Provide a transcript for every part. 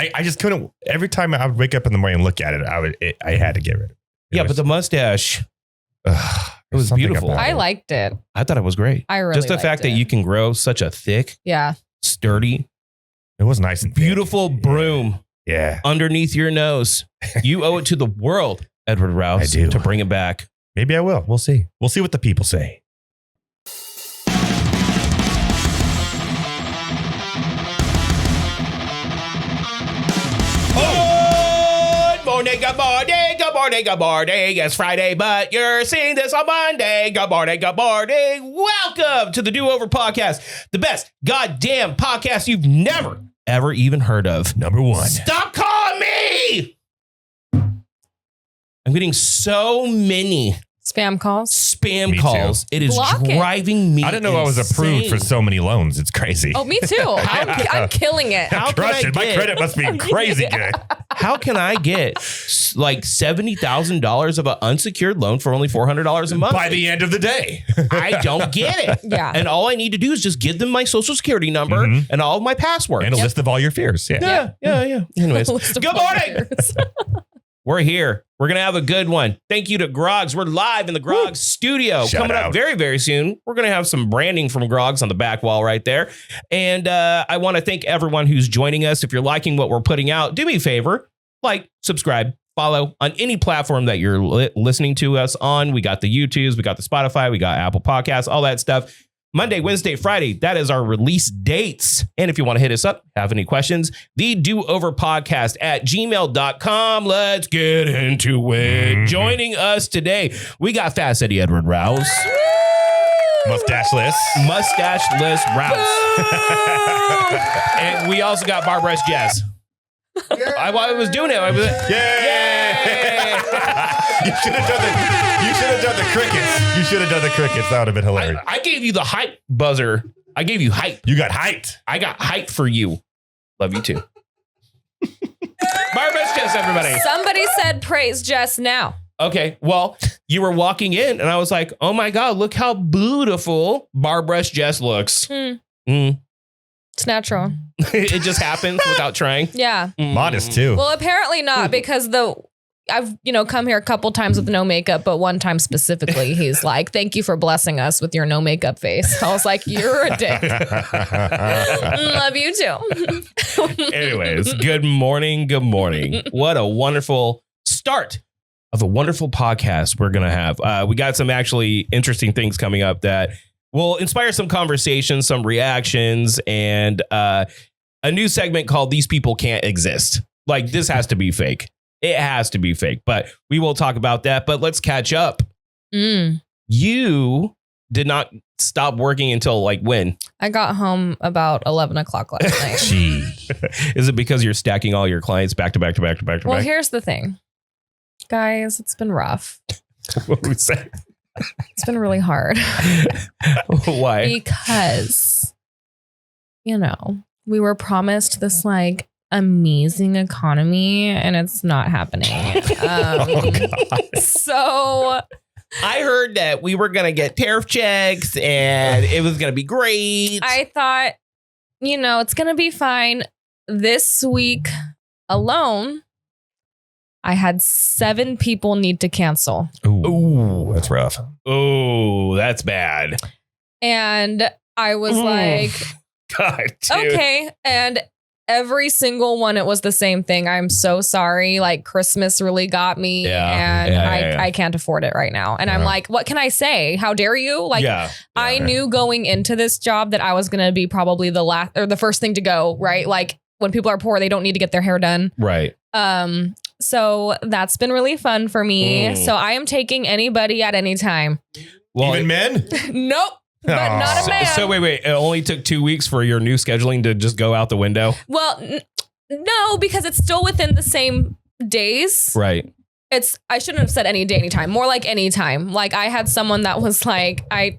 I just couldn't. Every time I would wake up in the morning and look at it, I had to get rid of it. But the mustache, it was beautiful. I liked it. I thought it was great. I really just the liked fact that you can grow such a thick, sturdy, it was nice and beautiful broom underneath your nose. You owe it to the world, Edward Raus, to bring it back. Maybe I will. We'll see. We'll see what the people say. Good morning. It's Friday, but you're seeing this on Monday. Good morning. Welcome to the Do Over Podcast, the best goddamn podcast you've never, ever even heard of. Number one. Stop calling me! I'm getting so many spam calls. Me Calls. too. It is driving me. I didn't know I was approved for so many loans. It's crazy. Oh, me too. I'm killing it. My credit must be crazy good. How can I get like $70,000 of an unsecured loan for only $400 a month? By the end of the day. I don't get it. Yeah. And all I need to do is just give them my social security number and all of my passwords. And a list of all your fears. Yeah. Anyways, good morning. We're here. We're going to have a good one. Thank you to Groggs. We're live in the Groggs studio. Coming up very, very soon. We're going to have some branding from Groggs on the back wall right there. And I want to thank everyone who's joining us. If you're liking what we're putting out, do me a favor, like, subscribe, follow on any platform that you're listening to us on. We got the YouTubes, we got the Spotify, we got Apple Podcasts, all that stuff. Monday, Wednesday, Friday, that is our release dates. And if you want to hit us up, have any questions, the dooverpodcast at gmail.com. Let's get into it. Joining us today, we got Fast Eddie Edward Raus. Mustacheless Raus. And we also got Barbress Jess. I was doing it. Yay! You should have done the crickets. You should have done the crickets. That would have been hilarious. I gave you the hype buzzer. I gave you hype. You got hyped. I got hype for you. Love you too. Barbress Jess, everybody. Somebody said praise Jess now. Okay, well, you were walking in and I was like, oh my God, look how beautiful Barbress Jess looks. It's natural. It just happens without trying. Yeah. Modest too. Well, apparently not, because I've come here a couple times with no makeup, but one time specifically, he's like, thank you for blessing us with your no makeup face. I was like, you're a dick. Love you too. Anyways, good morning. What a wonderful start of a wonderful podcast we're going to have. We got some actually interesting things coming up that will inspire some conversations, some reactions, and a new segment called These People Can't Exist. Like, this has to be fake. It has to be fake, but we will talk about that. But let's catch up. You did not stop working until like when? I got home about 11 o'clock last night. Gee. Is it because you're stacking all your clients back to back to back to back to Well, back? here's the thing. Guys, it's been rough. What we say? It's been really hard. Why? Because, we were promised this like amazing economy and it's not happening. So I heard that we were going to get tariff checks and it was going to be great. I thought, it's going to be fine. This week alone, I had 7 people need to cancel. Ooh, that's rough. Oh, that's bad. And I was like, God, dude. Okay. And every single one, it was the same thing. I'm so sorry. Like, Christmas really got me and I can't afford it right now. And I'm like, what can I say? How dare you? Like, I knew going into this job that I was going to be probably the last or the first thing to go, right? Like, when people are poor, they don't need to get their hair done. Right. So that's been really fun for me. So I am taking anybody at any time. Well, even men? Nope. But not a man. So wait. It only took 2 weeks for your new scheduling to just go out the window? Well, no, because it's still within the same days. Right. I shouldn't have said any day, anytime. More like any time. Like, I had someone that was like, I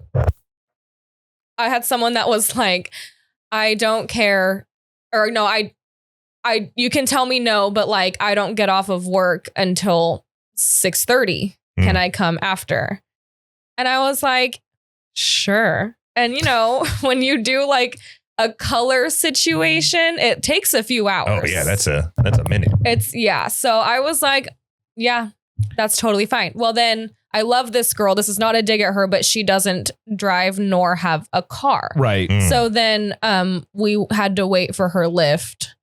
don't care. Or no, you can tell me no, but like, I don't get off of work until 6:30. Can I come after? And I was like, sure. And when you do like a color situation, it takes a few hours. Oh yeah, that's a minute. So I was like, yeah, that's totally fine. Well, then I love this girl. This is not a dig at her, but she doesn't drive nor have a car. Right. So then we had to wait for her lift,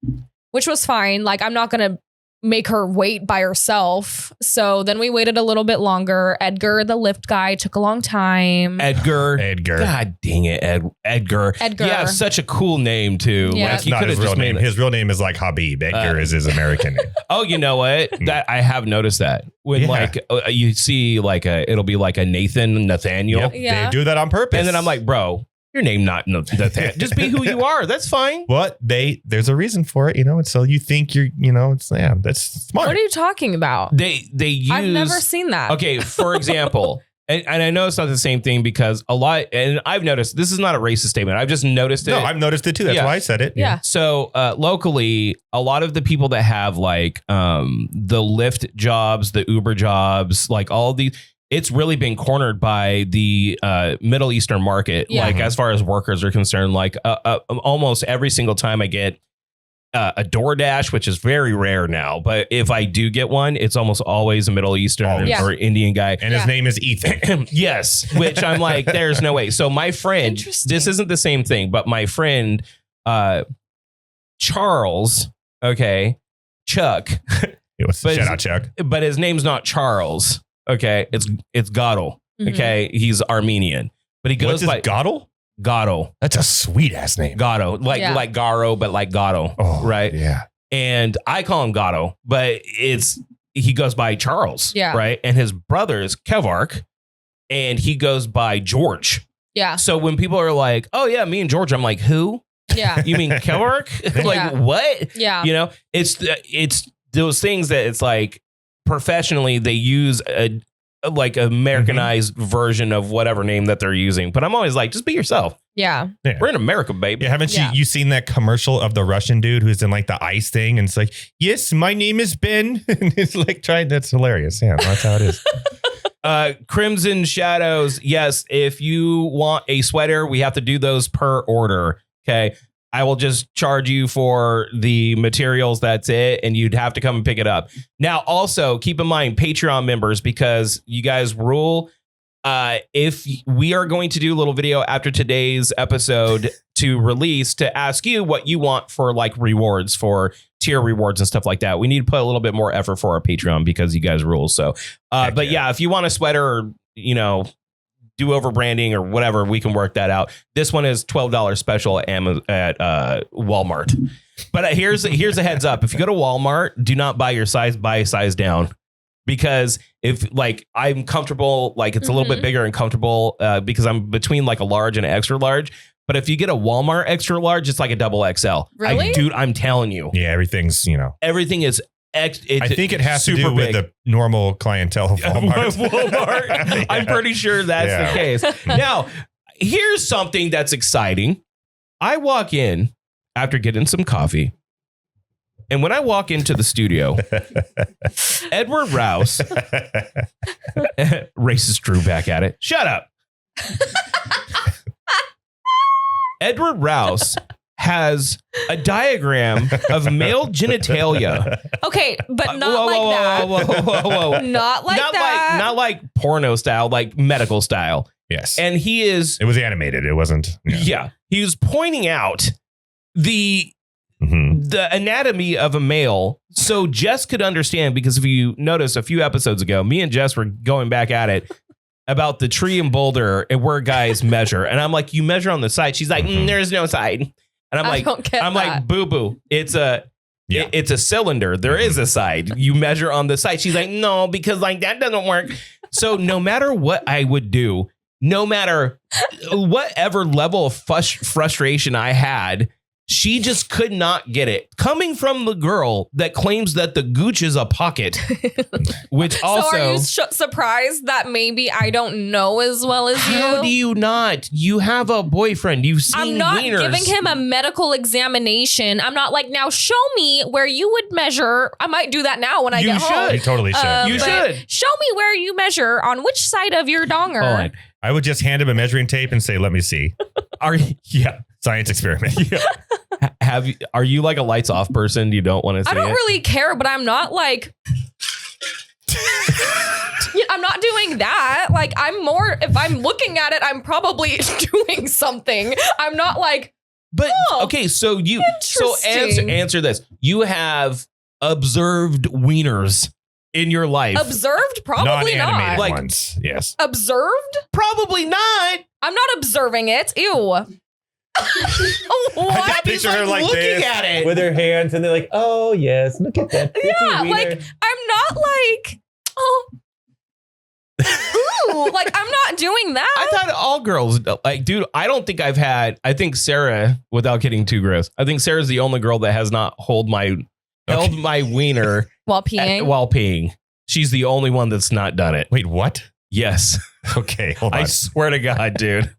which was fine. Like, I'm not going to make her wait by herself. So then we waited a little bit longer. Edgar, the lift guy, took a long time. Edgar. God dang it, Edgar. Yeah, such a cool name too. Yeah. That's not his real name. His real name is like Habib. Edgar is his American name. Oh, you know what? That I have noticed that when you see like it'll be like a Nathaniel. Yep, they do that on purpose. And then I'm like, bro, your name not Nathaniel. Just be who you are. That's fine. What there's a reason for it, and so you think that's smart. What are you talking about? They use. I've never seen that. Okay, for example. And I know it's not the same thing because a lot, and I've noticed, this is not a racist statement. I've just noticed it. No, I've noticed it too. That's why I said it. Yeah. So locally, a lot of the people that have like the Lyft jobs, the Uber jobs, like all these, it's really been cornered by the Middle Eastern market. Yeah. Like as far as workers are concerned, like almost every single time I get a DoorDash, which is very rare now, but if I do get one, it's almost always a Middle Eastern or Indian guy. And his name is Ethan. Yes, which I'm like, there's no way. So my friend, this isn't the same thing, but my friend, Charles, Chuck. Shout out Chuck. But his name's not Charles. Okay, it's Goddle. Okay, he's Armenian, but he goes by Goddle. Gatto. That's a sweet ass name. Gatto. Like Garo, but like Gatto. Oh, right? Yeah. And I call him Gatto, but he goes by Charles. Yeah. Right. And his brother is Kevark, and he goes by George. Yeah. So when people are like, oh yeah, me and George, I'm like, who? Yeah. You mean Kevark? Like what? Yeah. You know, it's those things that it's like professionally they use a Americanized version of whatever name that they're using. But I'm always like, just be yourself. Yeah. We're in America, baby. Yeah, haven't you seen that commercial of the Russian dude who's in like the ice thing? And it's like, yes, my name is Ben. And it's like, that's hilarious. Yeah, that's how it is. Crimson Shadows. Yes. If you want a sweater, we have to do those per order. Okay. I will just charge you for the materials. That's it. And you'd have to come and pick it up. Now, also keep in mind Patreon members, because you guys rule. If we are going to do a little video after today's episode to release to ask you what you want for like rewards, for tier rewards and stuff like that, we need to put a little bit more effort for our Patreon because you guys rule. So, if you want a sweater or, do over branding or whatever, we can work that out. This one is $12 special at Walmart. But here's a heads up. If you go to Walmart, do not buy your size, buy a size down. Because if like I'm comfortable, like it's a little bit bigger and comfortable because I'm between like a large and an extra large. But if you get a Walmart extra large, it's like a double XL. Really? Dude, I'm telling you. Yeah, everything's, Everything is I think it has to do with big. the normal clientele of Walmart. I'm pretty sure that's the case. Now, here's something that's exciting. I walk in after getting some coffee. And when I walk into the studio, Edward Raus, racist Drew back at it. Shut up. Edward Raus has a diagram of male genitalia. Okay, but not like that. Whoa. Not like that. Not like porno style, like medical style. Yes. And it was animated. It wasn't. Yeah. He was pointing out the anatomy of a male so Jess could understand, because if you notice a few episodes ago, me and Jess were going back at it about the tree and boulder and where guys measure. And I'm like, you measure on the side. She's like, there's no side. And I'm like, boo boo. It's a cylinder. There is a side. You measure on the side. She's like, no, because like that doesn't work. So no matter what I would do, no matter whatever level of frustration I had, she just could not get it. Coming from the girl that claims that the gooch is a pocket, which also... So are you surprised that maybe I don't know as well as you? How do you not? You have a boyfriend. You've seen I'm not wieners. giving him a medical examination. I'm not like, now show me where you would measure. I might do that now when I get home. You totally should. You should. Show me where you measure on which side of your donger. I would just hand him a measuring tape and say, let me see. Science experiment. Are you like a lights off person? You don't want to see I don't it? really care, but I'm not like I'm not doing that. Like I'm more, if I'm looking at it, I'm probably doing something. I'm not like, but okay, so answer this. You have observed wieners in your life. Observed? Probably not. Like ones. Yes. Observed? Probably not. I'm not observing it. Ew. What? I picture her like looking this, at it with her hands, and they're like, "Oh yes, look at that." Yeah, wiener. like I'm not like, oh, ooh, like I'm not doing that. I thought all girls like, dude. I don't think I've had. I think Sarah, without getting too gross, I think Sarah's the only girl that has not held my wiener while peeing. While peeing, she's the only one that's not done it. Wait, what? Yes. Okay, hold on. I swear to God, dude.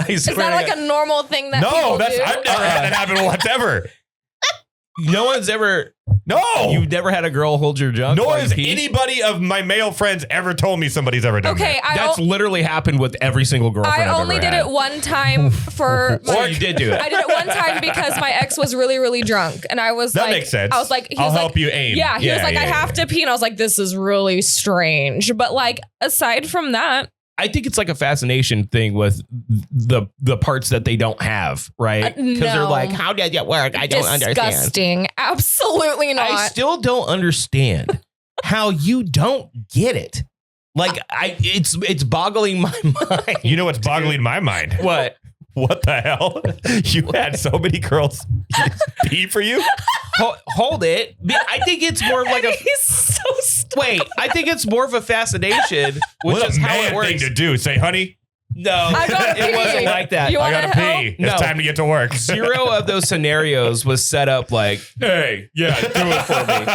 Is that like a normal thing that people do? I've never had that happen once ever. No one's ever. No, you've never had a girl hold your junk. Nor has anybody of my male friends ever told me somebody's ever done that. That's literally happened with every single girlfriend I've ever only did had. it one time for. Or you did do it. I did it one time because my ex was really, really drunk, and I was that like, makes sense. I was like, I'll help you aim. Yeah, he was like, I have to pee, and I was like, this is really strange. But like, aside from that. I think it's like a fascination thing with the parts that they don't have, right? Because they're like, how did it work? I don't understand. Disgusting. Absolutely not. I still don't understand how you don't get it. Like, it's boggling my mind. You know what's boggling my mind? What? What the hell? You had so many girls pee for you? Hold it. I think it's more of like a. He's so stupid. Wait, I think it's more of a fascination, which what is a how it man works. thing to do. Say, honey. No, it wasn't like that. I gotta pee. It's time to get to work. Zero of those scenarios was set up like, hey, yeah, do it for me.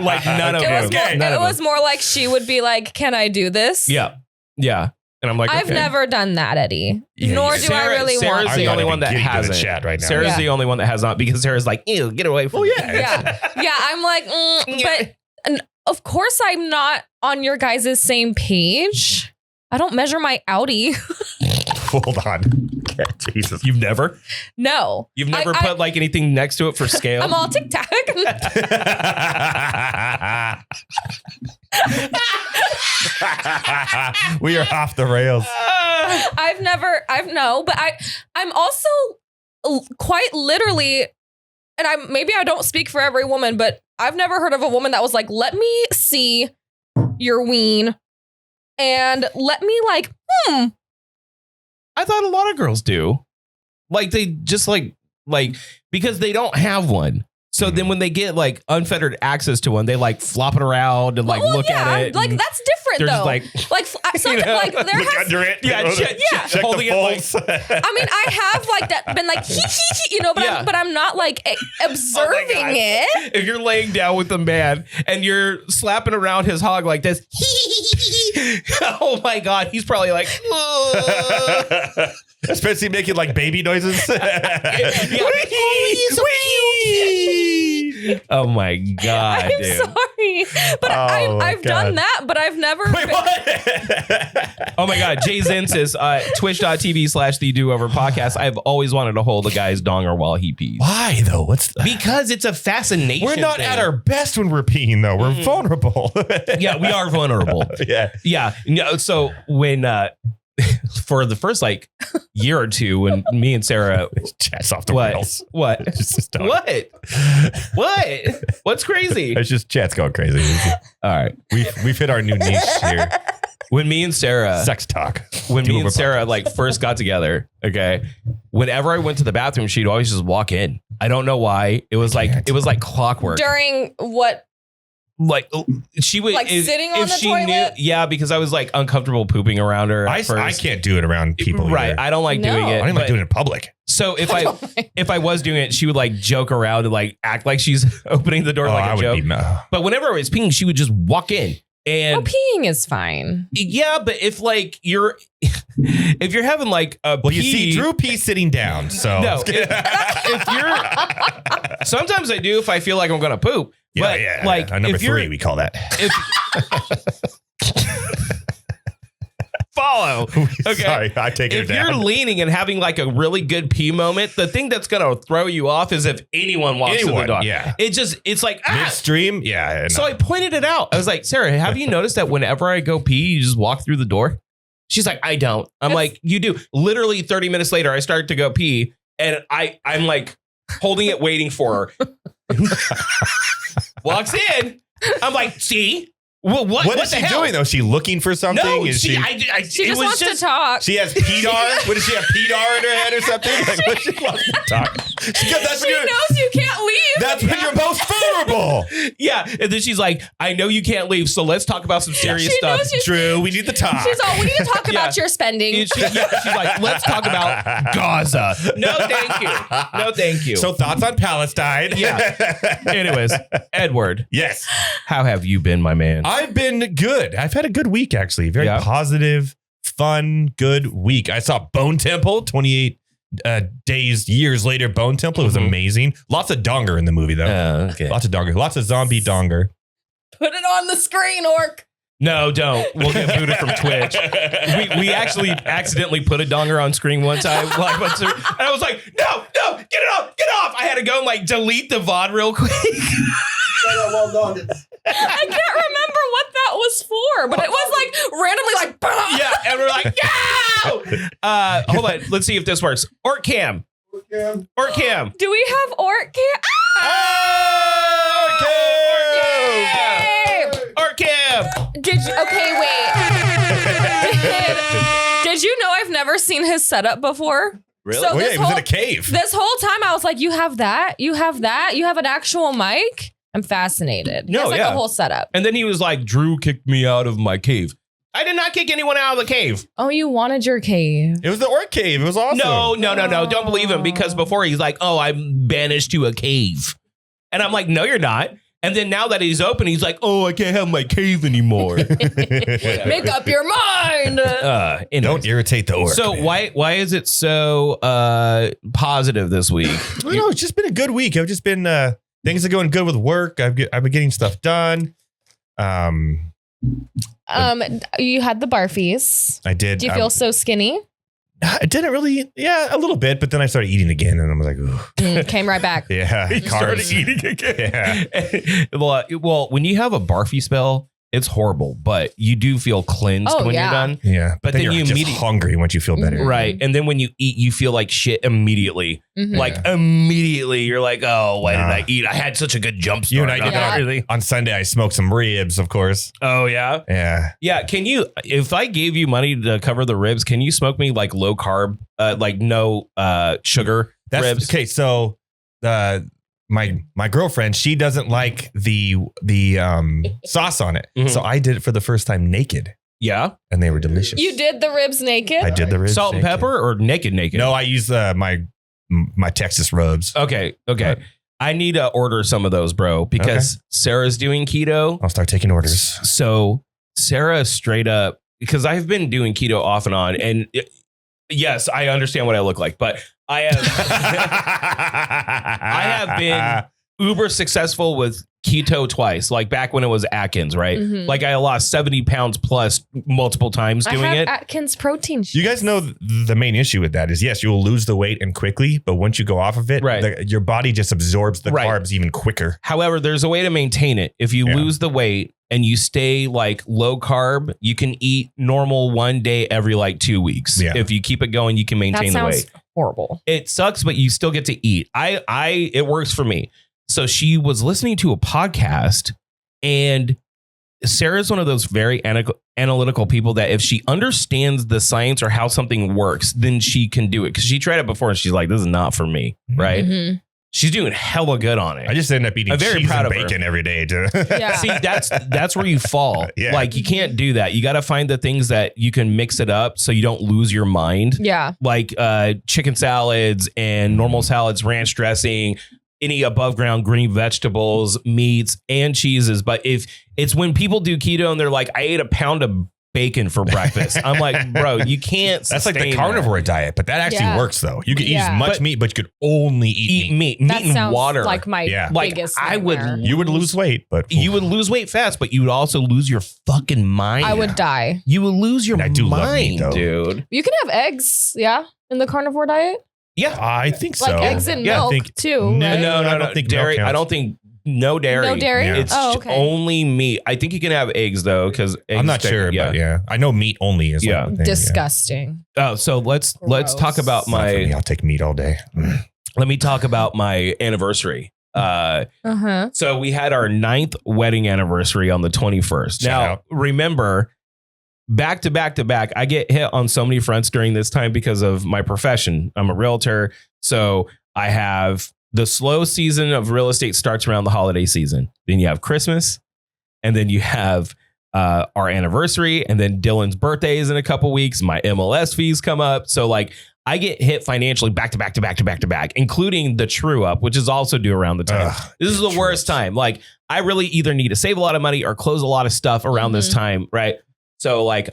Like none of them. It was more like she would be like, can I do this? Yeah. Yeah. And I'm like, I've never done that, Eddie. Yeah, Nor do I really want to. Sarah's the only one that hasn't. Chat right now. Sarah's the only one that has not because Sarah's like, ew, get away from me. Yeah. I'm like, but of course I'm not on your guys' same page. I don't measure my Audi. Hold on. Yeah, Jesus. You've never? No. You've never put like anything next to it for scale? I'm all TikTok. We are off the rails. But I'm also quite literally, and maybe I don't speak for every woman, but I've never heard of a woman that was like, let me see your ween and let me like, I thought a lot of girls do. Like they just like because they don't have one. So then when they get like unfettered access to one, they like flop it around and like look at it. Like that's different though. Like something, like there look under it. Yeah, check holding the folds. I mean, I have like that been like but I'm not like observing it. If you're laying down with a man and you're slapping around his hog like this, oh my God, he's probably like, especially making like baby noises. Oh my God, I'm dude. sorry, but I've done that, but I've never. Wait, what? Oh my God, Jay Zen says twitch.tv/the Do-Over podcast. I've always wanted to hold a guy's donger while he pees. Why though? Because it's a fascination. We're not at our best when we're peeing though. We're vulnerable. Yeah, we are vulnerable. Yeah. So when for the first like year or two when me and Sarah chat's off the rails. What? What's crazy? It's just chat's going crazy. All right. We've hit our new niche here. When me and Sarah sex talk. When me and Sarah like first got together, okay. Whenever I went to the bathroom, she'd always just walk in. I don't know why. It was like clockwork. During what? Like she would like sitting on the toilet. Yeah, because I was like uncomfortable pooping around her. I can't do it around people. Right. Either. I don't like doing it. I don't even like doing it in public. So if I was doing it, she would like joke around and like act like she's opening the door like a joke. But whenever I was peeing, she would just walk in. And peeing is fine. Yeah, but if like you're having like a pee, you see Drew pee sitting down. So no, if you're sometimes I do if I feel like I'm gonna poop. Yeah, like number 3 we call that. follow. Okay. Sorry, I take it down. If you're leaning and having like a really good pee moment, the thing that's going to throw you off is if anyone walks to the dog. Yeah. It's like, midstream. Yeah. So I pointed it out. I was like, Sarah, have you noticed that whenever I go pee, you just walk through the door? She's like, I don't. I'm like, you do. Literally 30 minutes later, I start to go pee and I'm like holding it, waiting for her. Walks in. I'm like, see? What is she doing though? Is she looking for something? No, is she just wants to talk. She has PDAR? What does she have, PDAR in her head or something? Like, what she wants to talk? She knows you can't leave. That's when you're most vulnerable. Yeah. And then she's like, I know you can't leave, so let's talk about some serious stuff. Drew, we need to talk. She's all, we need to talk about your spending. She's like, let's talk about Gaza. No, thank you. No, thank you. So thoughts on Palestine. Yeah. Anyways, Edward. Yes. How have you been, my man? I've been good. I've had a good week, actually. Very positive, fun, good week. I saw Bone Temple, 28 years later. Bone Temple. It was amazing. Lots of donger in the movie, though. Okay. Lots of donger. Lots of zombie donger. Put it on the screen, Orc. No, don't. We'll get booted from Twitch. We actually accidentally put a donger on screen one time. And I was like, no, get it off. I had to go and like delete the VOD real quick. Well done. I can't remember what that was for, but it was like randomly like, bah! Yeah, and we're like, no! Hold on, let's see if this works. Orc cam. Orc cam. Do we have Orc cam? Orc cam. Did you know I've never seen his setup before? Really? So He was in a cave. This whole time I was like, you have that? You have that? You have an actual mic? I'm fascinated. He has like a whole setup. And then he was like, Drew kicked me out of my cave. I did not kick anyone out of the cave. Oh, you wanted your cave. It was the Orc cave. It was awesome. No. Don't believe him because before he's like, oh, I'm banished to a cave. And I'm like, no, you're not. And then now that he's open, he's like, oh, I can't have my cave anymore. Make up your mind. Don't irritate the Orc. So man. why is it so positive this week? I don't know. It's just been a good week. I've just been things are going good with work. I've been getting stuff done. You had the barfies. I did. Do you feel so skinny? I didn't really. Yeah, a little bit. But then I started eating again, and I was like, ooh. Came right back. Yeah, He started eating again. Yeah. Well, when you have a barfy spell, it's horrible, but you do feel cleansed when you're done. Yeah, but then you're you just hungry once you feel better. Right. And then when you eat, you feel like shit immediately. Mm-hmm. Like immediately, you're like, oh, why did I eat? I had such a good jump start. You and I did that on Sunday. I smoked some ribs, of course. Oh, yeah? Yeah. Yeah. Can you, if I gave you money to cover the ribs, can you smoke me like low carb, like no sugar ribs? Okay, so my girlfriend, she doesn't like the sauce on it. Mm-hmm. So I did it for the first time naked. Yeah. And they were delicious. You did the ribs naked? I did the ribs Salt and naked. pepper or naked? No, I use my Texas rubs. Okay. I need to order some of those, bro, because Sarah's doing keto. I'll start taking orders. So Sarah straight up, because I've been doing keto off and on, and yes, I understand what I look like, but I have been uber successful with keto twice, like back when it was Atkins, right? Mm-hmm. Like I lost 70 pounds plus multiple times doing it. Atkins protein shakes. You guys know the main issue with that is, yes, you'll lose the weight and quickly, but once you go off of it, your body just absorbs the carbs even quicker. However, there's a way to maintain it. If you lose the weight and you stay like low carb, you can eat normal one day every like 2 weeks. Yeah. If you keep it going, you can maintain the weight. Horrible. It sucks, but you still get to eat. It works for me. So she was listening to a podcast, and Sarah's one of those very analytical people that if she understands the science or how something works, then she can do it. Because she tried it before and she's like, this is not for me. Right. Mm-hmm. She's doing hella good on it. I just end up eating cheese and bacon every day. See, that's where you fall. Yeah. Like you can't do that. You got to find the things that you can mix it up so you don't lose your mind. Yeah. Like chicken salads and normal salads, ranch dressing, any above ground green vegetables, meats and cheeses. But if it's when people do keto and they're like, I ate a pound of bacon for breakfast. I'm like, bro, you can't. That's like the carnivore diet, but that actually works though. You can eat as much meat, but you could only eat meat and water. Like my biggest. You would lose weight, but you would lose weight fast, but you would also lose your fucking mind. I would die. You would lose your mind, love meat, dude. You can have eggs, in the carnivore diet. Yeah, I think so. Like eggs and milk too. No, I don't think dairy. I don't think. No dairy. No dairy? Yeah. It's only meat. I think you can have eggs though, because I'm not sure, but I know meat only is like the thing, disgusting. Oh, so let's talk about my. I'll take meat all day. Let me talk about my anniversary. So we had our 9th wedding anniversary on the 21st. Now, remember, back to back, I get hit on so many fronts during this time because of my profession. I'm a realtor, so I have. The slow season of real estate starts around the holiday season. Then you have Christmas, and then you have our anniversary, and then Dylan's birthday is in a couple weeks. My MLS fees come up. So like I get hit financially back to back, including the true up, which is also due around the time. This is the worst time. Like I really either need to save a lot of money or close a lot of stuff around this time. Right. So like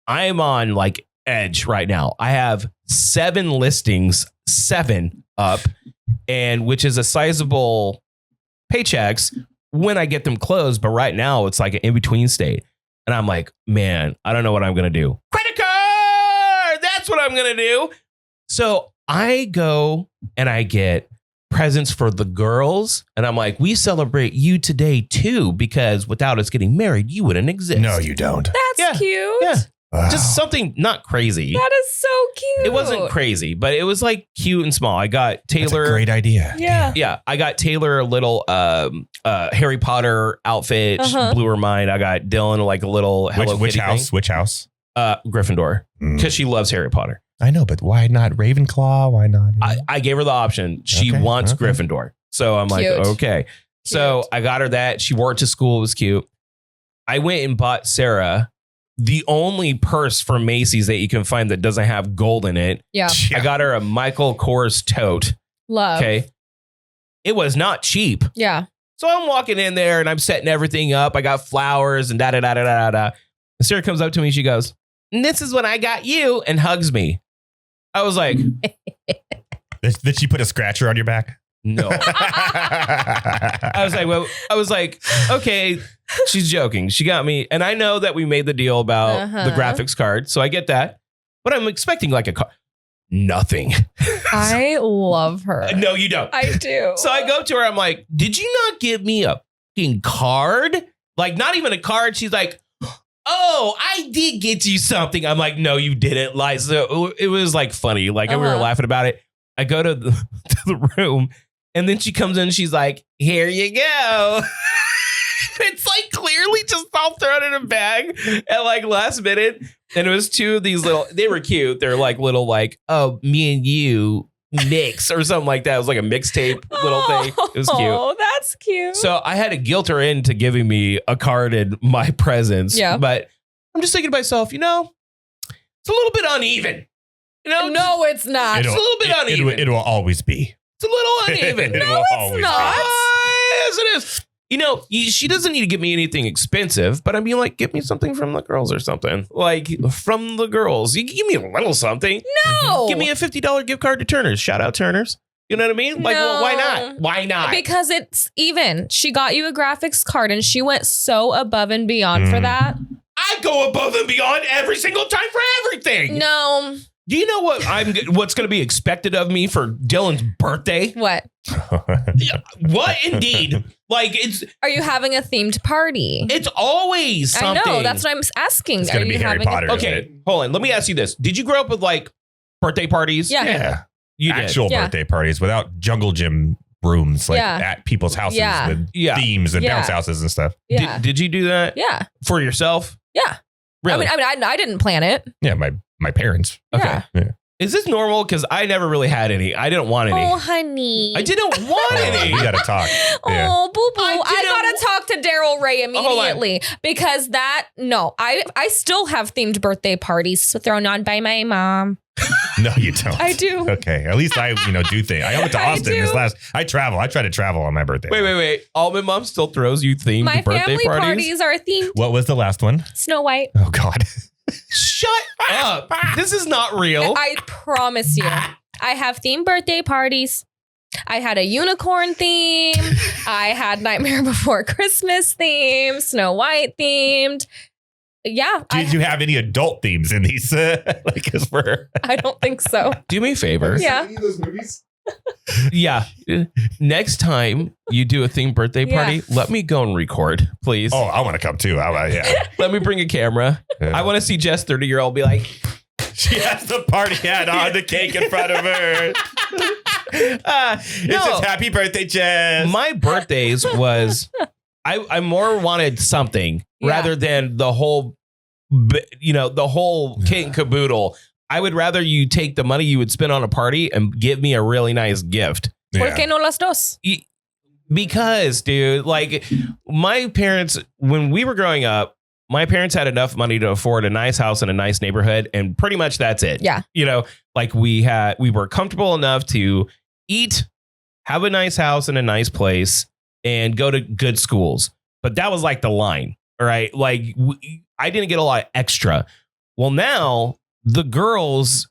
I'm on like edge right now. I have 7 listings, 7 up. And which is a sizable paychecks when I get them closed. But right now it's like an in-between state. And I'm like, man, I don't know what I'm going to do. Credit card! That's what I'm going to do. So I go and I get presents for the girls. And I'm like, we celebrate you today too, because without us getting married, you wouldn't exist. No, you don't. That's cute. Yeah. Just something not crazy. That is so cute. It wasn't crazy, but it was like cute and small. I got Taylor. That's a great idea. Yeah. I got Taylor a little Harry Potter outfit. She blew her mind. I got Dylan like a little Hello Which Kitty house? thing. Which house? Gryffindor, because she loves Harry Potter. I know, but why not Ravenclaw? Why not? I gave her the option. She wants Gryffindor. So I'm like, okay. So I got her that. She wore it to school. It was cute. I went and bought Sarah the only purse from Macy's that you can find that doesn't have gold in it. Yeah. I got her a Michael Kors tote. Love. Okay. It was not cheap. Yeah. So I'm walking in there and I'm setting everything up. I got flowers and And Sarah comes up to me. She goes, "This is what I got you," and hugs me. I was like, Did she put a scratcher on your back? No. I was like, okay, she's joking. She got me. And I know that we made the deal about the graphics card. So I get that. But I'm expecting like a car. Nothing. I love her. No, you don't. I do. So I go to her. I'm like, did you not give me a fucking card? Like, not even a card. She's like, oh, I did get you something. I'm like, no, you didn't. Like, so it was like funny. Like we were laughing about it. I go to the room. And then she comes in and she's like, here you go. It's like clearly just all thrown in a bag at like last minute. And it was 2 of these little, they were cute. They're like little like, oh, me and you mix or something like that. It was like a mixtape little thing. It was cute. Oh, that's cute. So I had to guilt her into giving me a card in my presence. Yeah. But I'm just thinking to myself, it's a little bit uneven. No, it's not. It's a little bit uneven. It will always be. It's a little uneven. No, it's not. Yes, it is. She doesn't need to give me anything expensive, but I mean, like, give me something from the girls or something. Like, from the girls. You can give me a little something. No. Give me a $50 gift card to Turner's. Shout out Turner's. You know what I mean? Like, well, why not? Why not? Because it's even. She got you a graphics card and she went so above and beyond for that. I go above and beyond every single time for everything. No. Do you know what's going to be expected of me for Dylan's birthday? What? What indeed? Like Are you having a themed party? It's always something. I know. That's what I'm asking. It's going to be Harry Potter. Okay, hold on. Let me ask you this. Did you grow up with like birthday parties? Yeah. You did. Actual birthday parties without jungle gym rooms like at people's houses with themes and bounce houses and stuff. Yeah. Did you do that? Yeah. For yourself? Yeah. Really? I mean, I didn't plan it. Yeah, my parents. Okay. Yeah. Is this normal? Because I never really had any. I didn't want any. Oh, honey. I didn't want any. We got to talk. Oh, boo-boo. I got to talk to Daryl Ray immediately because I still have themed birthday parties thrown on by my mom. No, you don't. I do. Okay. At least I, do things. I went to Austin I travel. I try to travel on my birthday. Wait. My mom still throws you themed my birthday family parties are themed. What was the last one? Snow White. Oh, God. Shut up. This is not real. I promise you. I have themed birthday parties. I had a unicorn theme. I had Nightmare Before Christmas theme, Snow White themed. Yeah. Did you have any adult themes in these? I don't think so. Do me a favor. Yeah. Any of those movies? Yeah. Next time you do a themed birthday party, let me go and record, please. Oh, I want to come too. Let me bring a camera. I want to see Jess 30-year-old be like, she has the party hat on, the cake in front of her. It's just happy birthday, Jess. My birthdays was, I more wanted something rather than the whole, the whole kit and caboodle. I would rather you take the money you would spend on a party and give me a really nice gift. ¿Por qué no las dos? Because, dude, like my parents, when we were growing up, my parents had enough money to afford a nice house in a nice neighborhood. And pretty much that's it. Yeah. Like we were comfortable enough to eat, have a nice house in a nice place, and go to good schools. But that was like the line. All right. Like I didn't get a lot of extra. Well, now the girls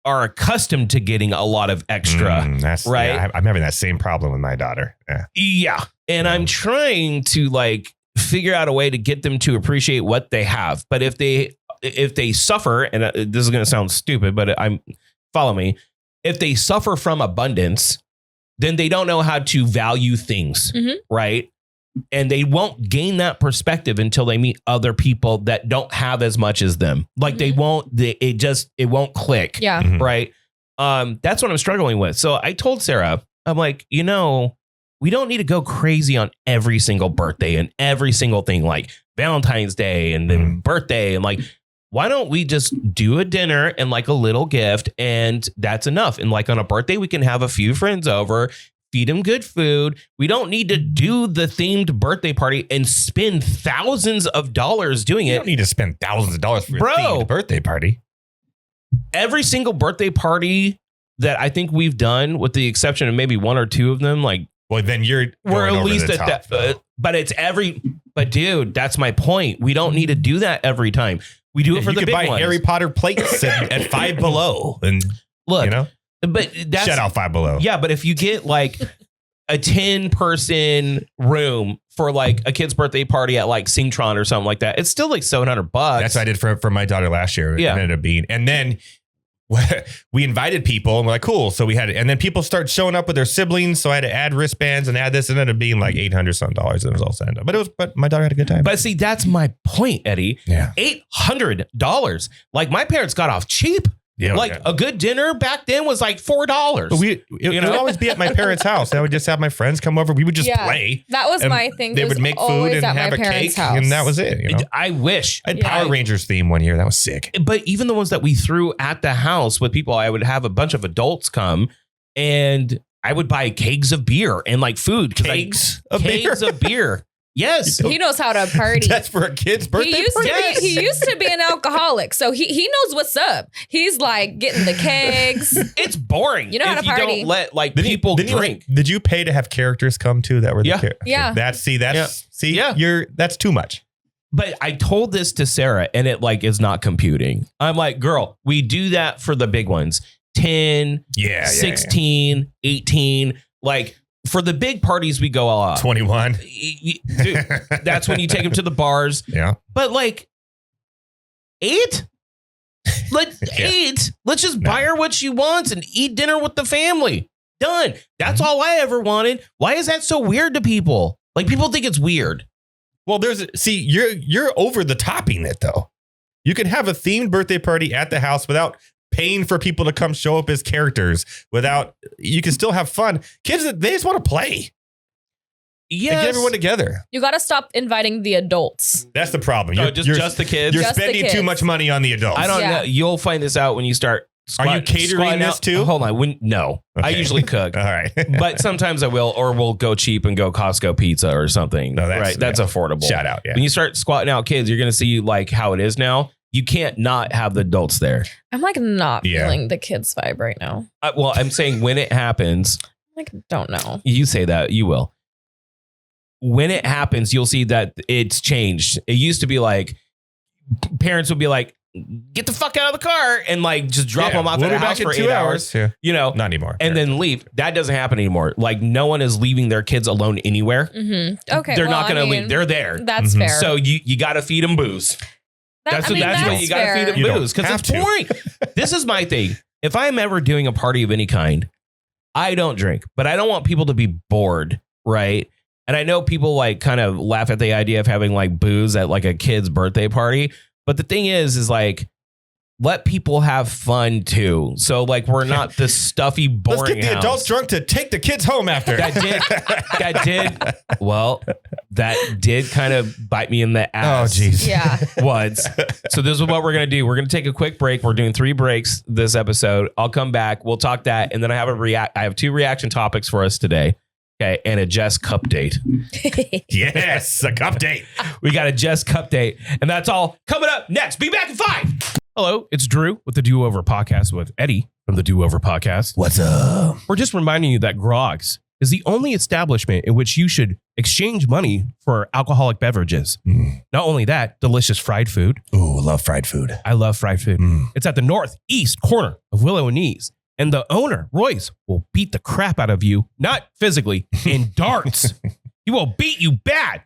are accustomed to getting a lot of extra. Right. Yeah, I'm having that same problem with my daughter. Yeah. And I'm trying to figure out a way to get them to appreciate what they have. But if they suffer, and this is going to sound stupid, but follow me. If they suffer from abundance, then they don't know how to value things. Mm-hmm. Right. And they won't gain that perspective until they meet other people that don't have as much as them. Like it won't click. Yeah. Mm-hmm. Right. That's what I'm struggling with. So I told Sarah, I'm like, we don't need to go crazy on every single birthday and every single thing like Valentine's Day and then birthday. And why don't we just do a dinner and a little gift and that's enough. And on a birthday, we can have a few friends over, feed them good food. We don't need to do the themed birthday party and spend thousands of dollars doing it. You don't need to spend thousands of dollars for a themed birthday party. Every single birthday party that I think we've done, with the exception of maybe one or two of them, well, then we're at least at that. But dude, that's my point. We don't need to do that every time. We do it for the big ones. You could buy Harry Potter plates at Five Below and look, but that's shout out Five Below. Yeah, but if you get a 10-person room for a kid's birthday party at Singtron or something like that, it's still $700. That's what I did for my daughter last year. Yeah. It ended up being, and then we invited people and we're like, cool. So we had it. And then people start showing up with their siblings. So I had to add wristbands and add this, and it ended up being $800 some. And it was all said up. But my daughter had a good time. But see, that's my point, Eddie. Yeah. $800. My parents got off cheap. Yeah, a good dinner back then was $4. But it would always be at my parents' house. I would just have my friends come over. We would just play. That was my thing. They would make food and have a cake, and that was it. I wish. I had Power Rangers theme one year. That was sick. But even the ones that we threw at the house with people, I would have a bunch of adults come, and I would buy kegs of beer and food. Kegs of beer? Yes. He knows how to party. That's for a kid's birthday party? He used to be an alcoholic, so he knows what's up. He's getting the kegs. It's boring. You know how to party. You don't let people drink. Did you pay to have characters come too that were the characters? Yeah. That's too much. But I told this to Sarah, and it is not computing. I'm like, girl, we do that for the big ones. 10, 16, 18, for the big parties, we go all out. 21. Dude, that's when you take them to the bars. Yeah. But 8? Let's just buy her what she wants and eat dinner with the family. Done. That's all I ever wanted. Why is that so weird to people? People think it's weird. Well, you're over the topping it though. You can have a themed birthday party at the house without paying for people to come show up as characters. You can still have fun. Kids, they just want to play. Yes. And get everyone together. You got to stop inviting the adults. That's the problem. Just the kids. You're just spending too much money on the adults. I don't know. You'll find this out when you start. Are you catering this too? Hold on. No, okay. I usually cook. All right. But sometimes I will, or we'll go cheap and go Costco pizza or something. No, that's affordable. Shout out. Yeah. When you start squatting out kids, you're going to see how it is now. you can't not have the adults there. I'm like not feeling the kids vibe right now. Well, I'm saying when it happens, like, don't know. You say that, you will. When it happens, you'll see that it's changed. It used to be like parents would be like, get the fuck out of the car and like just drop them off at the house for 8 hours. Yeah. You know, not anymore. And then leave. That doesn't happen anymore. Like no one is leaving their kids alone anywhere. Mm-hmm. Okay. They're not going to leave. They're there. That's fair. So you got to feed them booze. That's what you got to feed them booze because it's boring. This is my thing. If I'm ever doing a party of any kind, I don't drink, but I don't want people to be bored. Right. And I know people like kind of laugh at the idea of having like booze at like a kid's birthday party. But the thing is like, let people have fun too. So like, we're not this stuffy, boring Let's get the adults drunk to take the kids home after. That did kind of bite me in the ass. Oh, geez. Yeah. Once. So this is what we're going to do. We're going to take a quick break. We're doing 3 breaks this episode. I'll come back. We'll talk that. And then I have 2 reaction topics for us today. Okay, and a Jess cup date. Yes, a cup date. We got a Jess cup date, and that's all coming up next. Be back in 5. Hello, it's Drew with the Do Over Podcast with Eddie from the Do Over Podcast. What's up? We're just reminding you that Groggs is the only establishment in which you should exchange money for alcoholic beverages. Not only that, delicious fried food. Ooh, love fried food. I love fried food. It's at the northeast corner of Willow and Knees. And the owner, Royce, will beat the crap out of you, not physically, in darts. He will beat you bad.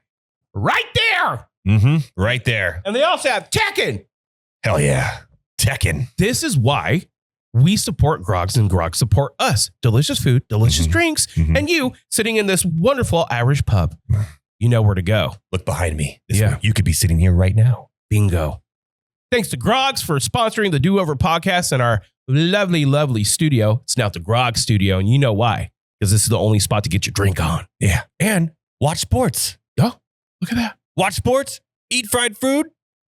Right there. Right there. And they also have Tekken. Hell yeah. Tekken. This is why we support Groggs and Groggs support us. Delicious food, delicious drinks, and you sitting in this wonderful Irish pub. You know where to go. Look behind me. You could be sitting here right now. Bingo. Thanks to Groggs for sponsoring the Do Over Podcast and our lovely, lovely studio. It's now the Grogg studio, and you know why. Because this is the only spot to get your drink on. Yeah. And watch sports. Oh, look at that. Watch sports, eat fried food,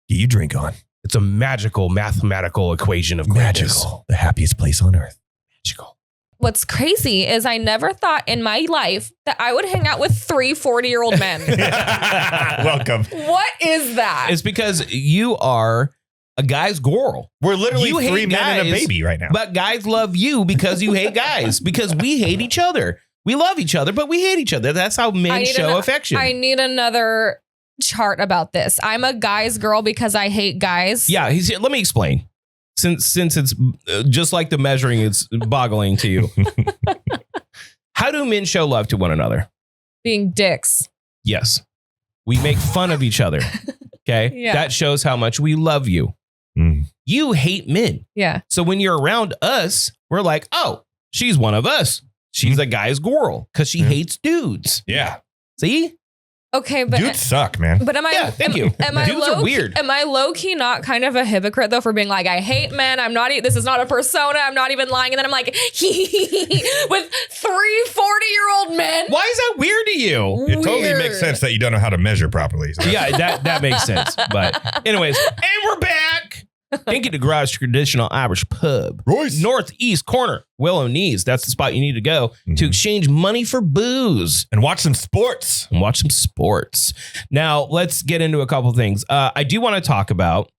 get your drink on. It's a magical mathematical equation of greatness. Magical. The happiest place on earth. Magical. What's crazy is I never thought in my life that I would hang out with 3 40-year-old men. Welcome. What is that? It's because you are a guy's girl. We're literally 3 men and a baby right now. But guys love you because you hate guys. Because we hate each other. We love each other, but we hate each other. That's how men show affection. I need another chart about this. I'm a guy's girl because I hate guys. Yeah, let me explain. Since it's just like the measuring, it's boggling to you. How do men show love to one another? Being dicks. Yes. We make fun of each other. Okay. Yeah. That shows how much we love you. You hate men. Yeah. So when you're around us, we're like, oh, she's one of us. She's a guy's girl because she hates dudes. Yeah. See? Okay, but dudes suck, man. But am I? Yeah, thank you. Dudes are weird. Am I low key not kind of a hypocrite though for being like, I hate men. I'm not. This is not a persona. I'm not even lying. And then I'm like, with 3 40-year-old men. Why is that weird to you? It totally makes sense that you don't know how to measure properly. So. Yeah, that makes sense. But anyways, and we're back. Thank you to Garage Traditional Irish Pub. Royce. Northeast corner, Willow Knees. That's the spot you need to go to exchange money for booze. And watch some sports. Now, let's get into a couple of things. I do want to talk about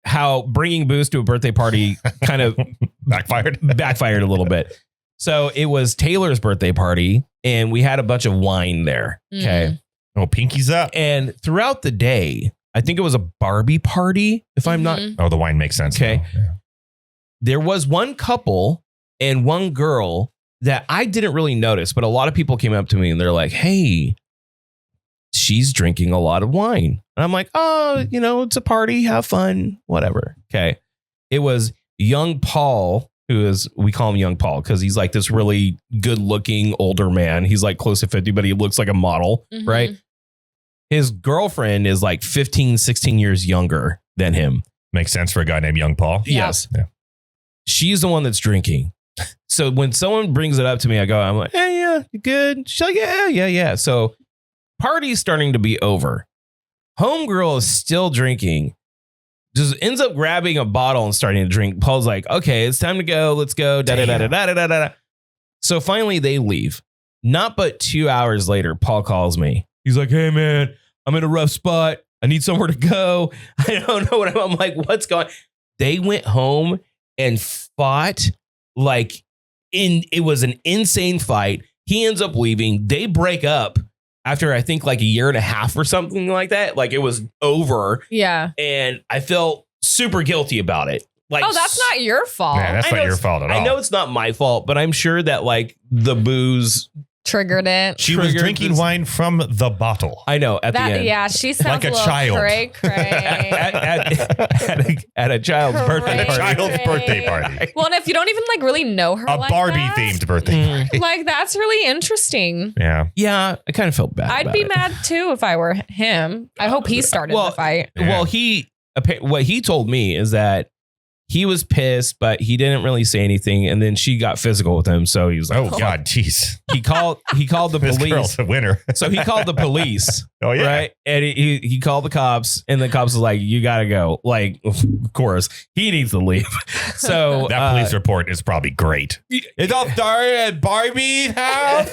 how bringing booze to a birthday party kind of backfired a little bit. So it was Taylor's birthday party, and we had a bunch of wine there. Okay. Oh, pinkies up. And throughout the day, I think it was a Barbie party, if I'm not. Oh, the wine makes sense. Okay. Yeah. There was one couple and one girl that I didn't really notice, but a lot of people came up to me and they're like, hey, she's drinking a lot of wine. And I'm like, oh, it's a party. Have fun. Whatever. Okay. It was young Paul, we call him young Paul because he's like this really good looking older man. He's like close to 50, but he looks like a model, right? His girlfriend is like 15, 16 years younger than him. Makes sense for a guy named Young Paul. Yes. Yeah. She's the one that's drinking. So when someone brings it up to me, I'm like, hey, yeah, you good? She's like, yeah. So party's starting to be over. Homegirl is still drinking. Just ends up grabbing a bottle and starting to drink. Paul's like, okay, it's time to go. Let's go. Da. So finally they leave. Not but 2 hours later, Paul calls me. He's like, hey, man, I'm in a rough spot. I need somewhere to go. I don't know what I'm like, what's going on? They went home and fought it was an insane fight. He ends up leaving. They break up after I think like a year and a half or something like that. Like it was over. Yeah. And I felt super guilty about it. Like, oh, that's not your fault. Yeah, that's not your fault at all. I know it's not my fault, but I'm sure that like the booze triggered it. She was drinking wine from the bottle. I know at the end. Yeah, she sounds like a child. Cray. at a child's birthday party. Child's birthday party. Well, and if you don't even like really know her, A like Barbie that, themed birthday party. like that's really interesting. Yeah. Yeah, I kind of felt bad. I'd be mad too if I were him. I hope he started the fight. Yeah. Well, what he told me is that he was pissed, but he didn't really say anything. And then she got physical with him. So he was like, oh God, jeez. He called the This police. girl's a winner. So he called the police. Oh yeah. Right. And he called the cops, and the cops was like, you got to go. Like, of course, he needs to leave. So that police report is probably great. It all started at Barbie's house.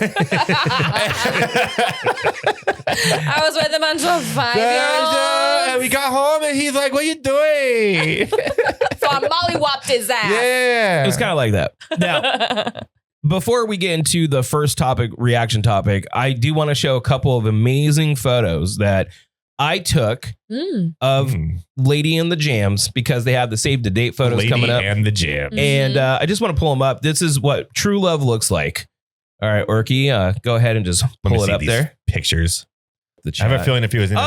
I was with him until 5-year-old. And we got home and he's like, what are you doing? So I mollywopped his ass. Yeah. It was kind of like that. Now, before we get into the first reaction topic, I do want to show a couple of amazing photos that I took of Lady and the Jams, because they have the save the date photos Lady coming up. and the Jams. And I just want to pull them up. This is what true love looks like. All right, Orky, go ahead and just pull it up there. Pictures. The I have a feeling if he was in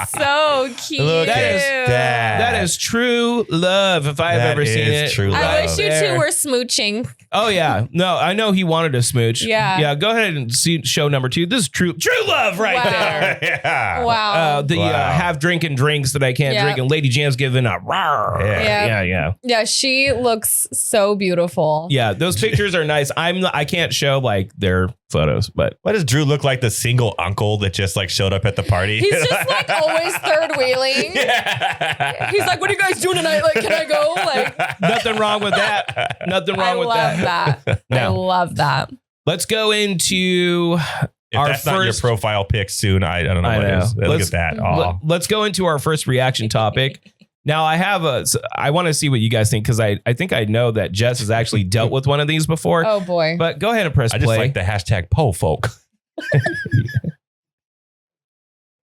so cute. Look at that is true love, if I've ever seen it. True love. I wish you two were smooching. Oh yeah, no, I know he wanted to smooch. Yeah. Go ahead and see show number 2. This is true love right there. Yeah. Wow. Have drinking drinks that I can't drink, and Lady Jam's giving a rawr. Yeah. Yeah, she looks so beautiful. Yeah, those pictures are nice. I can't show like their photos, but why does Drew look like the single uncle that just like showed up at the party? He's just like always third wheeling. Yeah. He's like, what are you guys doing tonight? Like, can I go? Like, nothing wrong with that. Nothing wrong with that. I love that. Let's go into if that's not your profile pic soon, I don't know what it is. Look at that. Let's go into our first reaction topic. Now I want to see what you guys think, because I think I know that Jess has actually dealt with one of these before. Oh boy. But go ahead and press play. I just like the hashtag po folk.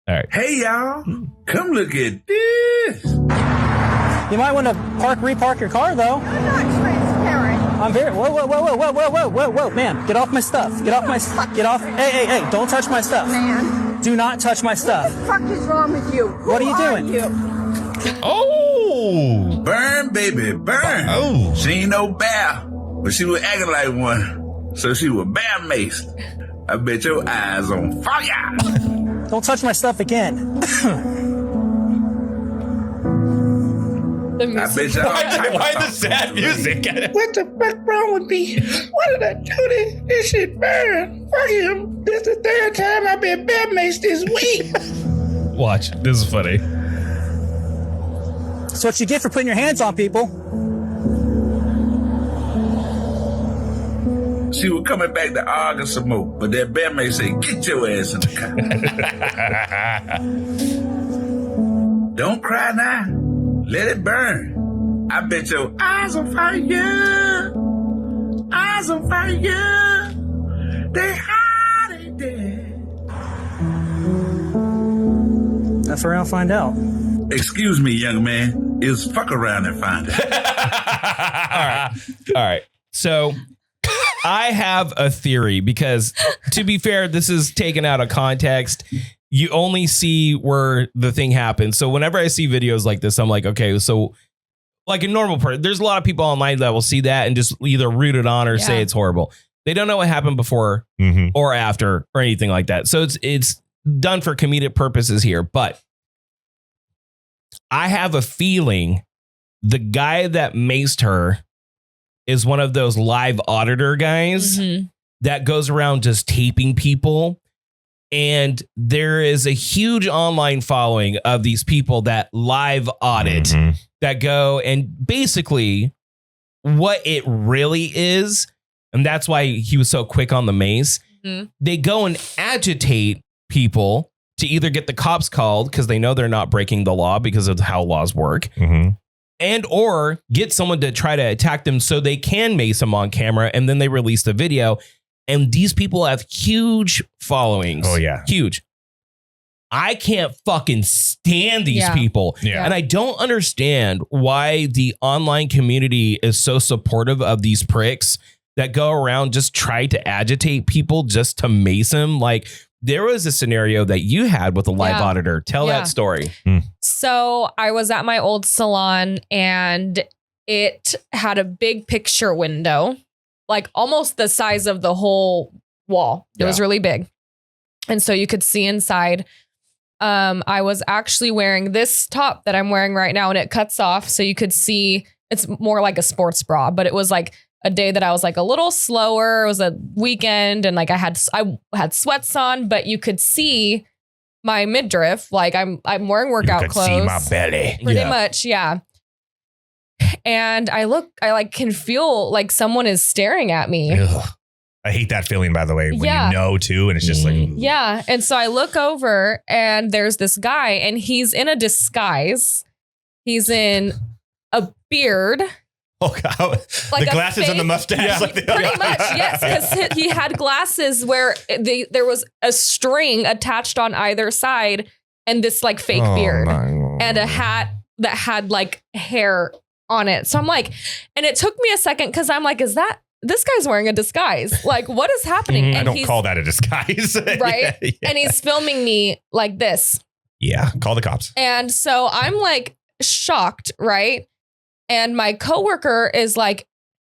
All right. Hey y'all, come look at this. You might want to repark your car though. I'm not transparent. I'm very, whoa, man, get off my stuff. Get off, hey, don't touch my stuff. Man. Do not touch my stuff. What the fuck is wrong with you? What are you doing? Oh. Burn, baby, burn. Oh. She ain't no bear, but she was acting like one. So she was bear maced. I bet your eyes on fire. Don't touch my stuff again. I bet y'all. Why the sad music? What the fuck wrong with me? Why did I do this? This shit burn. Fuck him. This is the 3rd time I've been bear maced this week. Watch. This is funny. That's what you get for putting your hands on people. She was coming back to argue some more, but that bear mace said, get your ass in the car. Don't cry now. Let it burn. I bet your eyes on fire. Eyes on fire. They hide it there. That's where I'll find out. Excuse me, young man. Is fuck around and find out. All right. So I have a theory, because to be fair, this is taken out of context. You only see where the thing happens. So whenever I see videos like this, I'm like, okay, so like a normal person, there's a lot of people online that will see that and just either root it on or say it's horrible. They don't know what happened before or after or anything like that. So it's done for comedic purposes here. But I have a feeling the guy that maced her is one of those live auditor guys that goes around just taping people. And there is a huge online following of these people that live audit, that go and basically what it really is. And that's why he was so quick on the mace. They go and agitate people to either get the cops called because they know they're not breaking the law because of how laws work, and or get someone to try to attack them so they can mace them on camera, and then they release the video. And these people have huge followings. Oh, yeah. Huge. I can't fucking stand these people. Yeah. And I don't understand why the online community is so supportive of these pricks that go around just try to agitate people just to mace them. Like, there was a scenario that you had with a live auditor. Tell that story. So I was at my old salon and it had a big picture window, like almost the size of the whole wall. It was really big. And so you could see inside. I was actually wearing this top that I'm wearing right now, and it cuts off. So you could see, it's more like a sports bra, but it was like a day that I was like a little slower. It was a weekend and like I had sweats on, but you could see my midriff. Like I'm wearing workout clothes. You could see my belly. Pretty much. Yeah. And I like can feel like someone is staring at me. Ugh. I hate that feeling, by the way, when you know too. And it's just like, yeah. And so I look over and there's this guy and he's in a disguise. He's in a beard. Oh, God. Like the glasses and the mustache. Yeah. Like pretty much, yes. Because he had glasses where there was a string attached on either side and this like fake beard and a hat that had like hair on it. So I'm like, and it took me a second because I'm like, this guy's wearing a disguise. Like, what is happening? And I don't call that a disguise. Right? Yeah. And he's filming me like this. Yeah. Call the cops. And so I'm like shocked, right? And my coworker is like,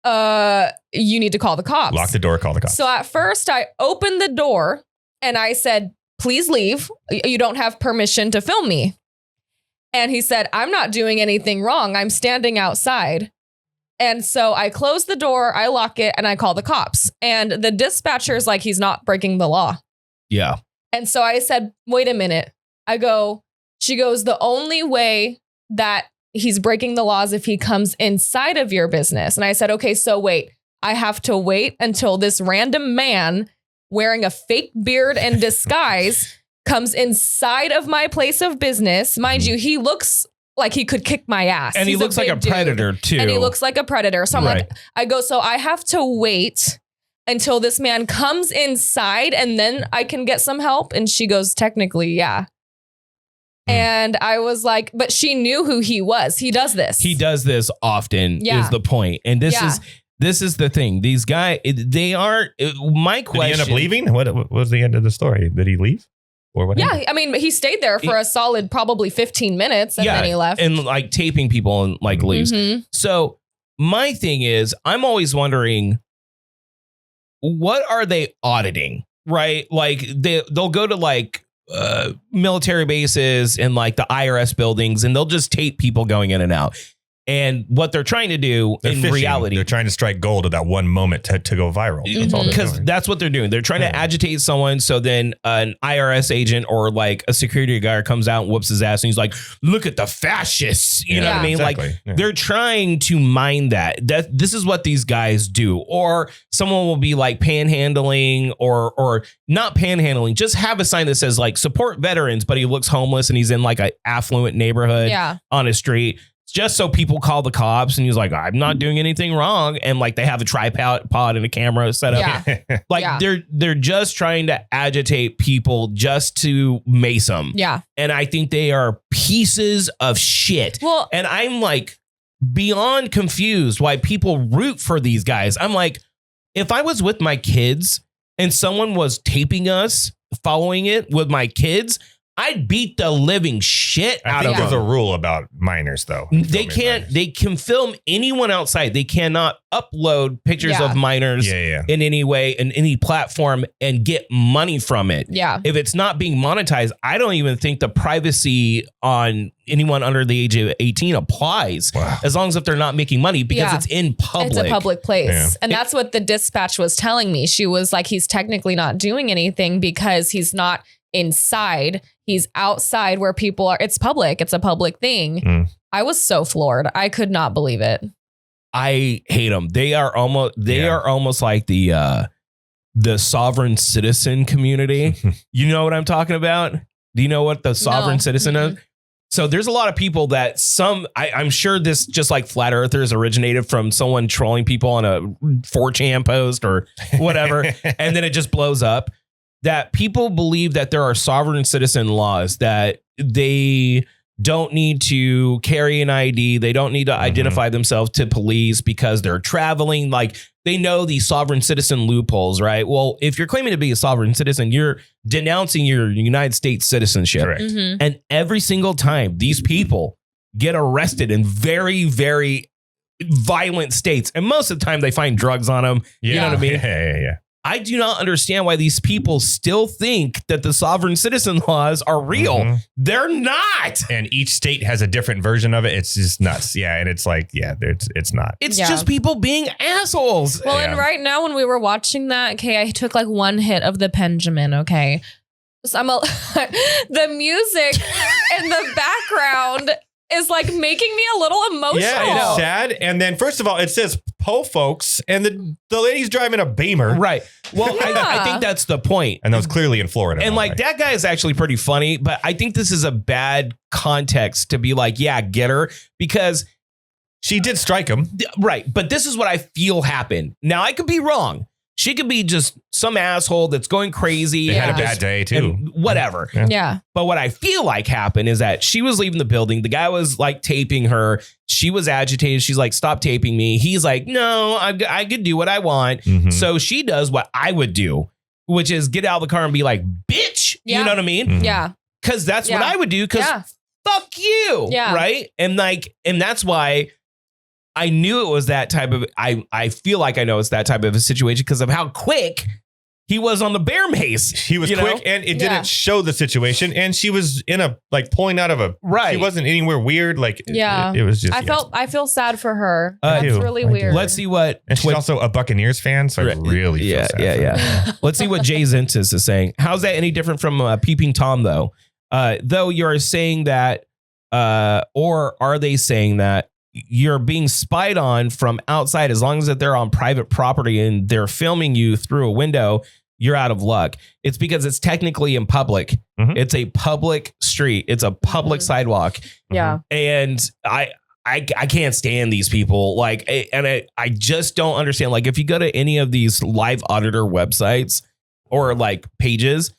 you need to call the cops. Lock the door, call the cops. So at first I opened the door and I said, please leave. You don't have permission to film me. And he said, I'm not doing anything wrong. I'm standing outside. And so I close the door, I lock it, and I call the cops. And the dispatcher's like, he's not breaking the law. Yeah. And so I said, wait a minute. She goes, the only way that he's breaking the laws if he comes inside of your business. And I said, okay, so wait, I have to wait until this random man wearing a fake beard and disguise comes inside of my place of business. Mind you, he looks like he could kick my ass. And he looks like a predator too. And he looks like a predator. So I'm like, so I have to wait until this man comes inside and then I can get some help. And she goes, technically, yeah. And I was like, but she knew who he was. He does this. He does this often is the point. And this is the thing. These guys, they aren't, my question. Did he end up leaving? What was the end of the story? Did he leave? Or what? Yeah, I mean, he stayed there for a solid probably 15 minutes and then he left. And like taping people and like leaves. So my thing is, I'm always wondering, what are they auditing? Right? Like they'll go to like military bases and like the IRS buildings and they'll just tape people going in and out. And what they're trying to do reality, they're trying to strike gold at that one moment to go viral. Because that's what they're doing. They're trying to agitate someone. So then an IRS agent or like a security guard comes out and whoops his ass and he's like, look at the fascists. You know what I mean? Exactly. Like they're trying to mine that. This is what these guys do. Or someone will be like panhandling or not panhandling. Just have a sign that says like support veterans, but he looks homeless and he's in like an affluent neighborhood on a street. Just so people call the cops and he's like, I'm not doing anything wrong. And like they have a tripod and a camera set up. Like they're just trying to agitate people just to mace them. Yeah. And I think they are pieces of shit. Well, and I'm like beyond confused why people root for these guys. I'm like, if I was with my kids and someone was taping us, following it with my kids, I'd beat the living shit out of them. There's a rule about minors, though. They can film anyone outside. They cannot upload pictures of minors in any way, in any platform, and get money from it. Yeah. If it's not being monetized, I don't even think the privacy on anyone under the age of 18 applies. Wow. As long as if they're not making money, because it's in public. It's a public place. Yeah. And that's what the dispatch was telling me. She was like, he's technically not doing anything because he's not inside. He's outside where people are. It's public. It's a public thing. I was so floored. I could not believe it. I hate them. They are almost like the sovereign citizen community. You know what I'm talking about? Do you know what the sovereign citizen is? So there's a lot of people that I'm sure this, just like flat earthers, originated from someone trolling people on a 4chan post or whatever. And then it just blows up, that people believe that there are sovereign citizen laws, that they don't need to carry an ID. They don't need to identify themselves to police because they're traveling. Like, they know these sovereign citizen loopholes, right? Well, if you're claiming to be a sovereign citizen, you're denouncing your United States citizenship. Correct. And every single time these people get arrested in very, very violent states, and most of the time they find drugs on them. You know what I mean? Yeah. I do not understand why these people still think that the sovereign citizen laws are real. They're not. And each state has a different version of it. It's just nuts. Yeah. And it's like, it's not. It's just people being assholes. Well, and right now when we were watching that, okay, I took like one hit of the Benjamin, okay? So the music in the background is like making me a little emotional. Yeah, it's sad. And then first of all, it says po folks, and the lady's driving a Beamer. Right. Well, I think that's the point. And that was clearly in Florida. And like, that guy is actually pretty funny, but I think this is a bad context to be like, yeah, get her, because she did strike him. Right. But this is what I feel happened. Now, I could be wrong. She could be just some asshole that's going crazy. They had a bad day too. Whatever. Yeah. But what I feel like happened is that she was leaving the building. The guy was like taping her. She was agitated. She's like, stop taping me. He's like, no, I could do what I want. So she does what I would do, which is get out of the car and be like, bitch. You know what I mean? Yeah. Because that's what I would do. Because fuck you. Yeah. Right. And that's why I knew it was that type of, I feel like I know it's that type of a situation because of how quick he was on the bear mace. He was quick and it didn't show the situation. And she was in a, like, pulling out of a, she wasn't anywhere weird. Like, it was just, I feel sad for her. That's really weird. Let's see what. And she's also a Buccaneers fan. So I really feel sad. Yeah. Let's see what Jay Zentis is saying. How's that any different from Peeping Tom, though? Though you're saying that, or are they saying that you're being spied on from outside, as long as that they're on private property and they're filming you through a window, you're out of luck. It's because it's technically in public. It's a public street. It's a public sidewalk. Yeah. And I can't stand these people. Like, and I just don't understand. Like, if you go to any of these live auditor websites or like pages,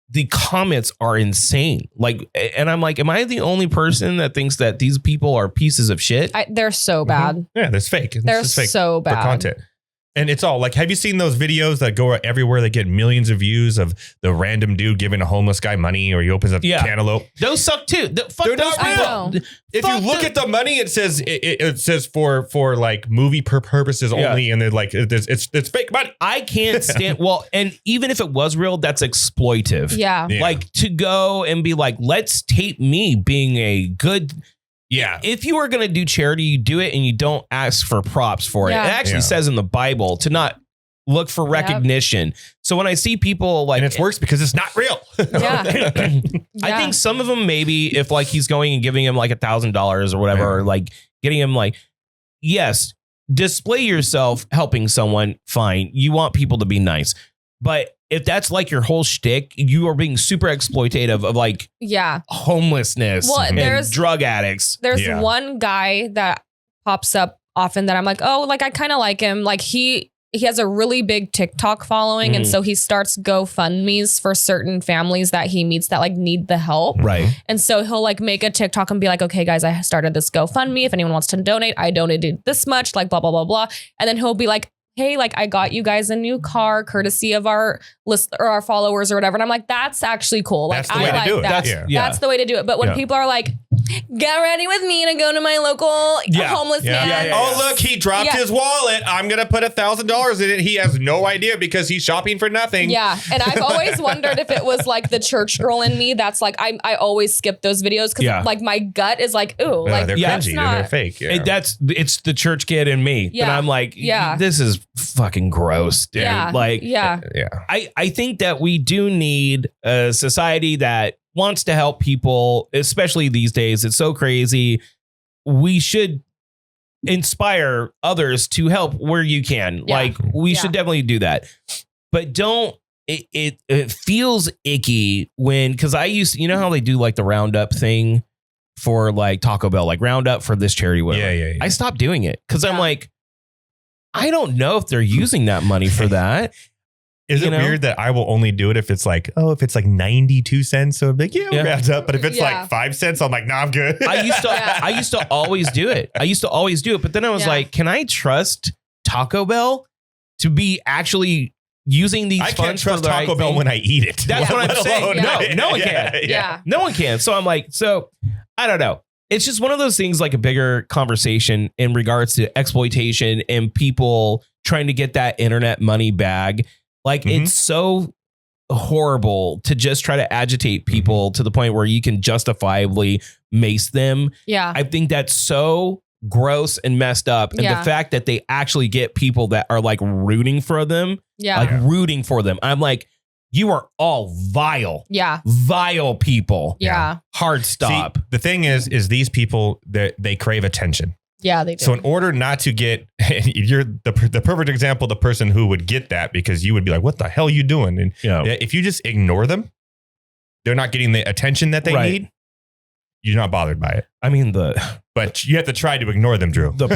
the comments are insane. Like, and I'm like, am I the only person that thinks that these people are pieces of shit? They're so bad. Yeah, that's fake. They're so bad. The content. And it's all like, have you seen those videos that go everywhere that get millions of views of the random dude giving a homeless guy money, or he opens up cantaloupe? Those suck too. They're not real. If you look at the money, it says for like movie purposes only, and they're like it's fake money. I can't stand. Well, and even if it was real, that's exploitive. Yeah. Like, to go and be like, let's tape me being a good. Yeah. If you are going to do charity, you do it and you don't ask for props for it. It actually says in the Bible to not look for recognition. So when I see people like, and it's worse because it's not real. I think some of them, maybe if like he's going and giving him like $1,000 or whatever, or like getting him like, yes, display yourself helping someone. Fine. You want people to be nice. But if that's like your whole shtick, you are being super exploitative of like homelessness and drug addicts. There's one guy that pops up often that I'm like, oh, like I kind of like him. Like he has a really big TikTok following. And so he starts GoFundMes for certain families that he meets that like need the help. Right. And so he'll like make a TikTok and be like, okay, guys, I started this GoFundMe. If anyone wants to donate, I donated this much, like blah, blah, blah, blah. And then he'll be like, hey, like I got you guys a new car courtesy of our list or our followers or whatever. And I'm like, that's actually cool. Like, that's the way to do it. That's the way to do it. But when people are like, get ready with me to go to my local homeless man. Oh, look, he dropped his wallet. I'm going to put $1,000 in it. He has no idea because he's shopping for nothing. Yeah. And I've always wondered if it was like the church girl in me. That's like, I always skip those videos because like my gut is like, ooh, like they're cringy. They're fake. It's the church kid in me. Yeah. And I'm like, this is fucking gross, dude. Yeah. Like, I think that we do need a society that wants to help people, especially these days. It's so crazy. We should inspire others to help where you can. Like, we should definitely do that. But don't it feels icky because I used to, you know how they do like the roundup thing for like Taco Bell, like roundup for this charity. Whatever. Yeah. I stopped doing it because I'm like, I don't know if they're using that money for that. Is it weird that I will only do it if it's like 92 cents? So I'm like, round up. But if it's like 5 cents, I'm like, nah, I'm good. I used to always do it. But then I was like, can I trust Taco Bell to be actually using these funds? I can't trust Taco Bell when I eat it. That's what I'm saying. No one can. Yeah. No one can. So I'm like, I don't know. It's just one of those things, like a bigger conversation in regards to exploitation and people trying to get that internet money bag. Like, it's so horrible to just try to agitate people to the point where you can justifiably mace them. Yeah. I think that's so gross and messed up. And the fact that they actually get people that are like rooting for them. Yeah. Like rooting for them. I'm like, you are all vile. Yeah. Vile people. Yeah. Hard stop. See, the thing is these people, they crave attention. Yeah, they do. So in order not to get, you're the perfect example, the person who would get that, because you would be like, what the hell are you doing? And if you just ignore them, they're not getting the attention that they need. You're not bothered by it. I mean, but you have to try to ignore them, Drew. The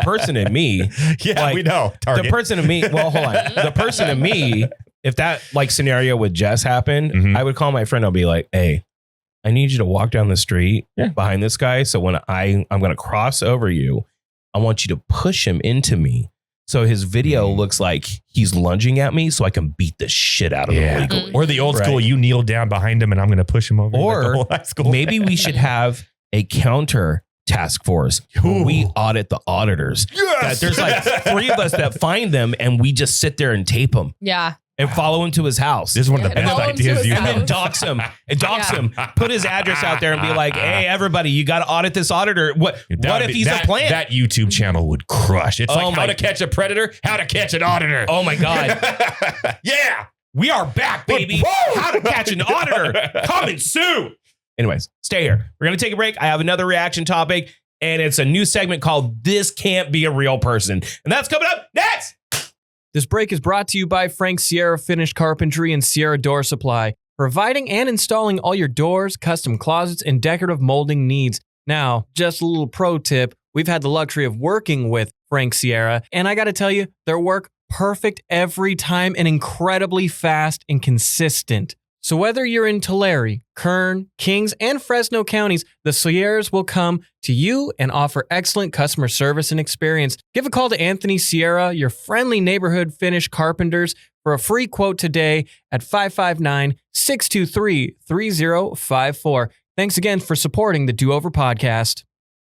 person in me. Yeah, like, we know. Target. The person in me. Well, hold on. The person in me, if that like scenario with Jess happened, I would call my friend. I'll be like, hey, I need you to walk down the street behind this guy. So when I'm going to cross over you, I want you to push him into me. So his video looks like he's lunging at me so I can beat the shit out of him legally. Or the old school, you kneel down behind him and I'm going to push him over. Or maybe we should have a counter task force. We audit the auditors. Yes! That there's like 3 of us that find them and we just sit there and tape them. Yeah. And follow him to his house. This is one of the best ideas you have. And then dox him. Put his address out there and be like, hey, everybody, you got to audit this auditor. What if he's a plant? That YouTube channel would crush. It's like how to catch a predator, how to catch an auditor. Oh, my God. Yeah. We are back, baby. How to catch an auditor. Coming soon. Anyways, stay here. We're going to take a break. I have another reaction topic, and it's a new segment called This Can't Be a Real Person. And that's coming up next. This break is brought to you by Frank Sierra Finished Carpentry and Sierra Door Supply, providing and installing all your doors, custom closets, and decorative molding needs. Now, just a little pro tip, we've had the luxury of working with Frank Sierra, and I got to tell you, their work perfect every time and incredibly fast and consistent. So whether you're in Tulare, Kern, Kings, and Fresno counties, the Sierras will come to you and offer excellent customer service and experience. Give a call to Anthony Sierra, your friendly neighborhood finish carpenters, for a free quote today at 559-623-3054. Thanks again for supporting the Do Over podcast.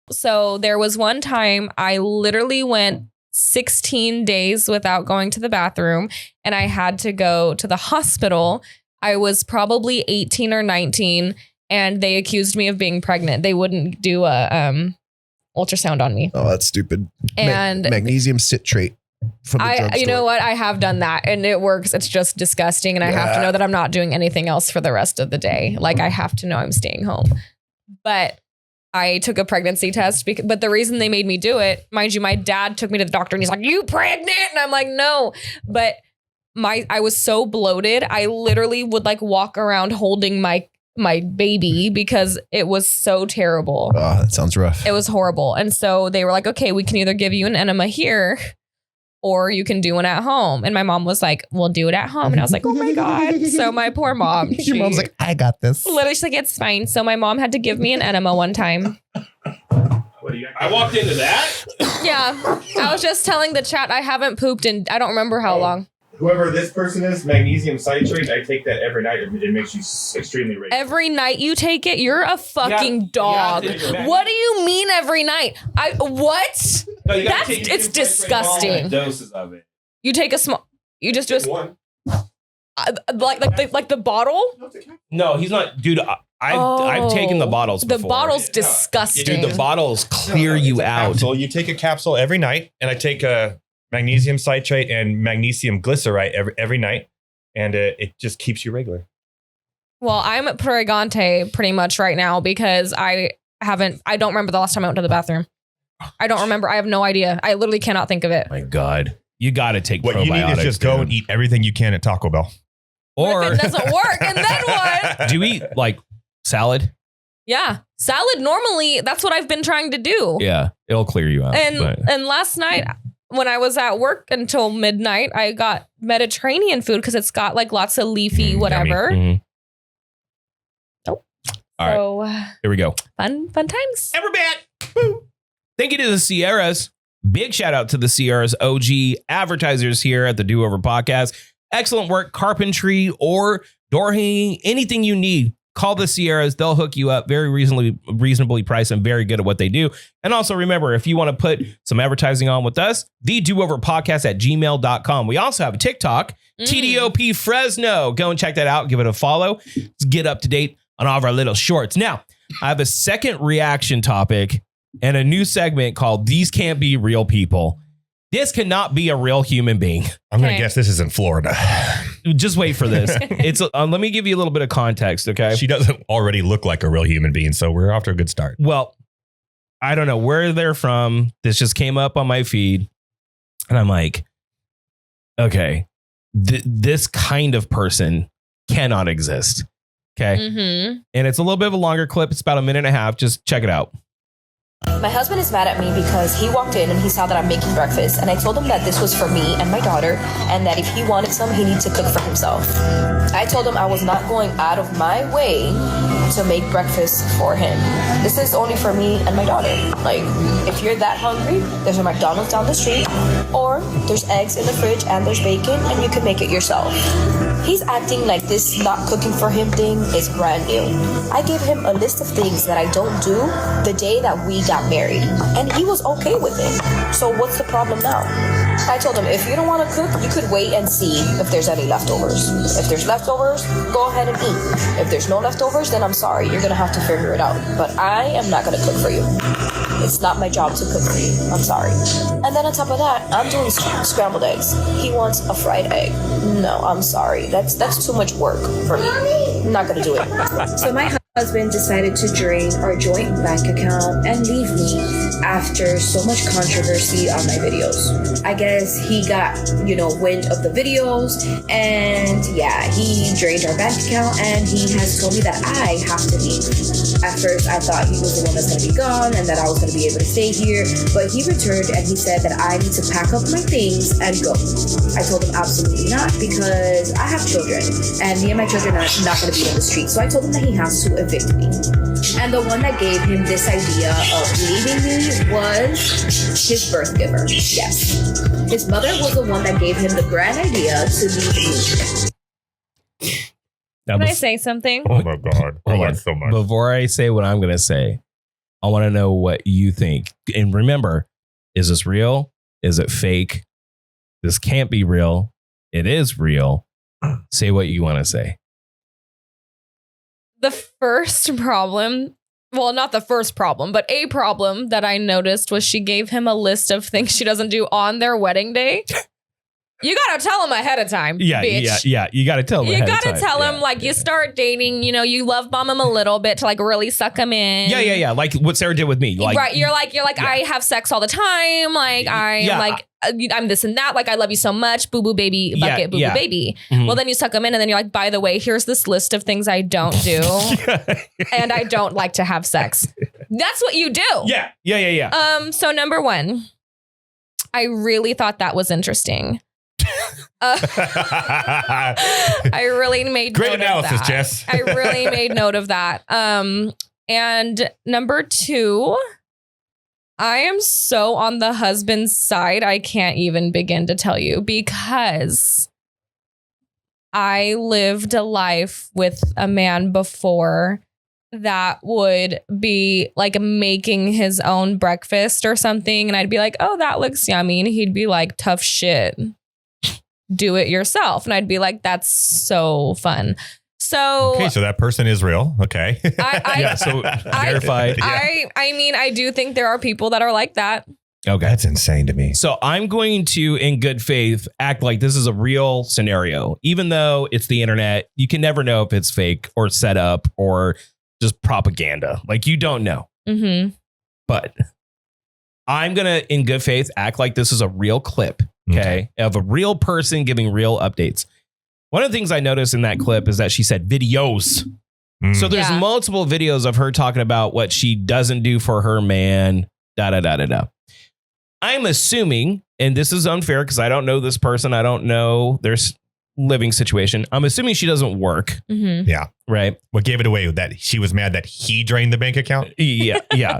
So there was one time I literally went 16 days without going to the bathroom, and I had to go to the hospital. I was probably 18 or 19, and they accused me of being pregnant. They wouldn't do a ultrasound on me. Oh, that's stupid. And magnesium citrate from the drugstore. You know what? I have done that, and it works. It's just disgusting, and I have to know that I'm not doing anything else for the rest of the day. Like, I have to know I'm staying home. But I took a pregnancy test, but the reason they made me do it, mind you, my dad took me to the doctor, and he's like, "You pregnant?" And I'm like, "No," but I was so bloated. I literally would like walk around holding my baby because it was so terrible. Oh, that sounds rough. It was horrible. And so they were like, okay, we can either give you an enema here or you can do one at home. And my mom was like, we'll do it at home. And I was like, oh my God. So my poor mom. Your mom's like, I got this. Literally, she's like, it's fine. So my mom had to give me an enema one time. I walked into that? Yeah. I was just telling the chat I haven't pooped in, I don't remember how long. Whoever this person is, magnesium citrate, I take that every night. It makes you extremely rage. Every night you take it? You're a fucking dog. What do you mean every night? What? No, it's disgusting. Doses of it. You take a small. You just do one. Like the bottle? No, he's not, dude. I've taken the bottles before. The bottle's disgusting. Dude, the bottles clear you out. So you take a capsule every night, and I take a magnesium citrate and magnesium glycerite every night, and it just keeps you regular. Well, I'm at Pregante pretty much right now because I don't remember the last time I went to the bathroom. I don't remember. I have no idea. I literally cannot think of it. My God. You got to take what probiotics. You need is just go and eat everything you can at Taco Bell. Or if it doesn't work, and then what? Do you eat like salad? Yeah. Salad normally, that's what I've been trying to do. Yeah. It'll clear you out. And last night when I was at work until midnight, I got Mediterranean food because it's got like lots of leafy whatever. Mm-hmm. Nope. All right. Here we go. Fun times. And we're back. Woo. Thank you to the Sierras. Big shout out to the Sierras OG advertisers here at the Do Over Podcast. Excellent work, carpentry or door hanging, anything you need. Call the Sierras. They'll hook you up. Very reasonably priced and very good at what they do. And also remember, if you want to put some advertising on with us, the dooverpodcast@gmail.com. We also have a TikTok, TDOP Fresno. Go and check that out. Give it a follow. Let's get up to date on all of our little shorts. Now, I have a second reaction topic and a new segment called These Can't Be Real People. This cannot be a real human being. I'm going to guess this is in Florida. Just wait for this. It's let me give you a little bit of context, okay? She doesn't already look like a real human being, so we're off to a good start. Well, I don't know where they're from. This just came up on my feed. And I'm like, okay, this kind of person cannot exist. Okay. Mm-hmm. And it's a little bit of a longer clip. It's about a minute and a half. Just check it out. My husband is mad at me because he walked in and he saw that I'm making breakfast, and I told him that this was for me and my daughter, and that if he wanted some, he needed to cook for himself. I told him I was not going out of my way to make breakfast for him. This is only for me and my daughter. Like, if you're that hungry, there's a McDonald's down the street, or there's eggs in the fridge and there's bacon, and you can make it yourself. He's acting like this not cooking for him thing is brand new. I gave him a list of things that I don't do the day that we got married, and he was okay with it. So what's the problem now? I told him, if you don't want to cook, you could wait and see if there's any leftovers. If there's leftovers, go ahead and eat. If there's no leftovers, then I'm sorry, you're gonna have to figure it out. But I am not gonna cook for you. It's not my job to cook for you. I'm sorry. And then on top of that, I'm doing scrambled eggs. He wants a fried egg. No, I'm sorry. That's too much work for me. I'm not gonna do it. So my husband decided to drain our joint bank account and leave me after so much controversy on my videos. I guess he got, wind of the videos, and yeah, he drained our bank account, and he has told me that I have to leave. At first, I thought he was the one that's gonna be gone and that I was gonna be able to stay here, but he returned and he said that I need to pack up my things and go. I told him absolutely not, because I have children, and me and my children are not gonna be on the street. So I told him that he has to evict me. And the one that gave him this idea of leaving me was his birth giver. Yes. His mother was the one that gave him the grand idea to leave me. Now, Can I say something? Oh my God. I like so much. Before I say what I'm going to say, I want to know what you think. And remember, is this real? Is it fake? This can't be real. It is real. Say what you want to say. The first problem, well, not the first problem, but a problem that I noticed was she gave him a list of things she doesn't do on their wedding day. You got to tell him ahead of time, bitch. Yeah. You got to tell him You ahead got of to time. tell him, you start dating, you love bomb him a little bit to really suck him in. Yeah. Like what Sarah did with me. Right. You're like, I have sex all the time. I'm this and that. I love you so much. Boo boo baby bucket, boo boo baby. Mm-hmm. Well, then you suck him in, and then you're like, by the way, here's this list of things I don't do. And I don't like to have sex. That's what you do. Yeah. So number one, I really thought that was interesting. I really made great note analysis, of that. Jess. I really made note of that. And number two, I am so on the husband's side, I can't even begin to tell you, because I lived a life with a man before that would be making his own breakfast or something, and I'd be like, oh, that looks yummy, and he'd be like, tough shit, do it yourself. And I'd be like, that's so fun. So okay, so that person is real. Okay. Verified. I do think there are people that are like that. Okay. That's insane to me. So I'm going to, in good faith, act like this is a real scenario. Even though it's the internet, you can never know if it's fake or set up or just propaganda. You don't know. Mm-hmm. But I'm going to, in good faith, act like this is a real clip. Okay. Of a real person giving real updates. One of the things I noticed in that clip is that she said videos. So there's multiple videos of her talking about what she doesn't do for her man. I'm assuming, and this is unfair because I don't know this person. I don't know their living situation. I'm assuming she doesn't work. Mm-hmm. Yeah. Right. What gave it away? That she was mad that he drained the bank account? Yeah.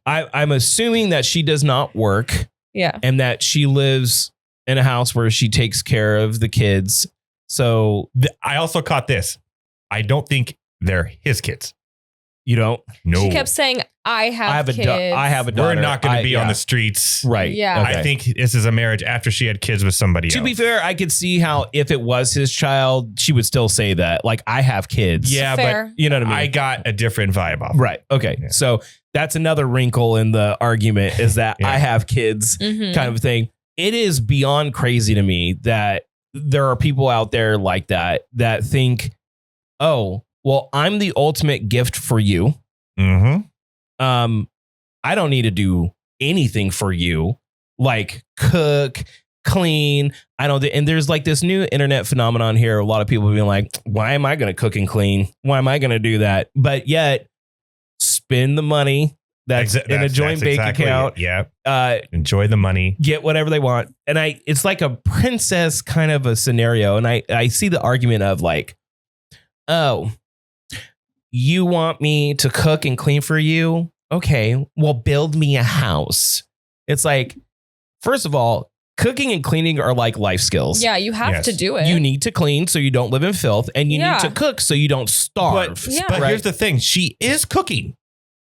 I'm assuming that she does not work. Yeah. And that she lives in a house where she takes care of the kids. So I also caught this. I don't think they're his kids. You don't? No. She kept saying, I have kids. I have a daughter. We're not going to be on the streets. Right. Yeah. Okay. I think this is a marriage after she had kids with somebody else. To be fair, I could see how if it was his child, she would still say that. Like, I have kids. Yeah, Fair. but you know what I mean? I got a different vibe off. Right. Okay. Yeah. So that's another wrinkle in the argument is that I have kids kind of thing. It is beyond crazy to me that there are people out there like that think, oh, well, I'm the ultimate gift for you. Mm-hmm. I don't need to do anything for you, like cook, clean. I don't. And there's like this new internet phenomenon here. A lot of people being like, why am I going to cook and clean? Why am I going to do that? But yet spend the money that's in a joint bank account. Yeah. Enjoy the money. Get whatever they want. And it's like a princess kind of a scenario. And I see the argument of like, oh, you want me to cook and clean for you? Okay, well, build me a house. It's like, first of all, cooking and cleaning are like life skills. Yeah, you have to do it. You need to clean so you don't live in filth, and you need to cook so you don't starve. But here's the thing. She is cooking.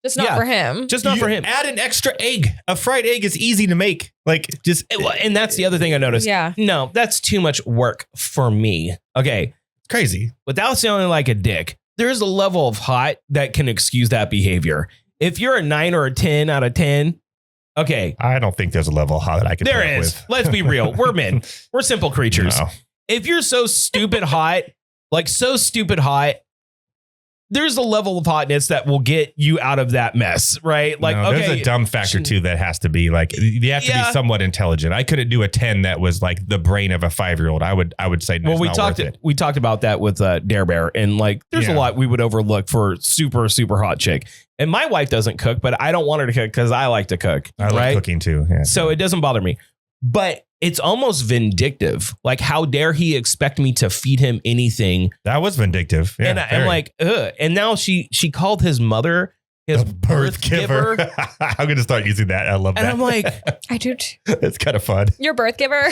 Just not for him. Just not for him. Add an extra egg. A fried egg is easy to make. Like just, and that's the other thing I noticed. Yeah. No, that's too much work for me. Okay. Crazy. Without sounding like a dick, there's a level of hot that can excuse that behavior. If you're a 9 or a 10 out of 10, okay. I don't think there's a level of hot that I can. There is. Let's be real. We're men. We're simple creatures. No. If you're so stupid hot, there's a level of hotness that will get you out of that mess, right? Like, no, there's a dumb factor too that has to be like you have to be somewhat intelligent. I couldn't do a 10 that was like the brain of a 5-year-old. I would say no. Well, we talked about that with Dare Bear, and like there's a lot we would overlook for super hot chick. And my wife doesn't cook, but I don't want her to cook because I like to cook. I like cooking too. Yeah. So it doesn't bother me. But it's almost vindictive. Like, how dare he expect me to feed him anything? That was vindictive. Yeah, and I'm like, ugh. And now she called his mother his birth giver. I'm going to start using that. I love that. And I'm like, I do too. It's kind of fun. Your birth giver?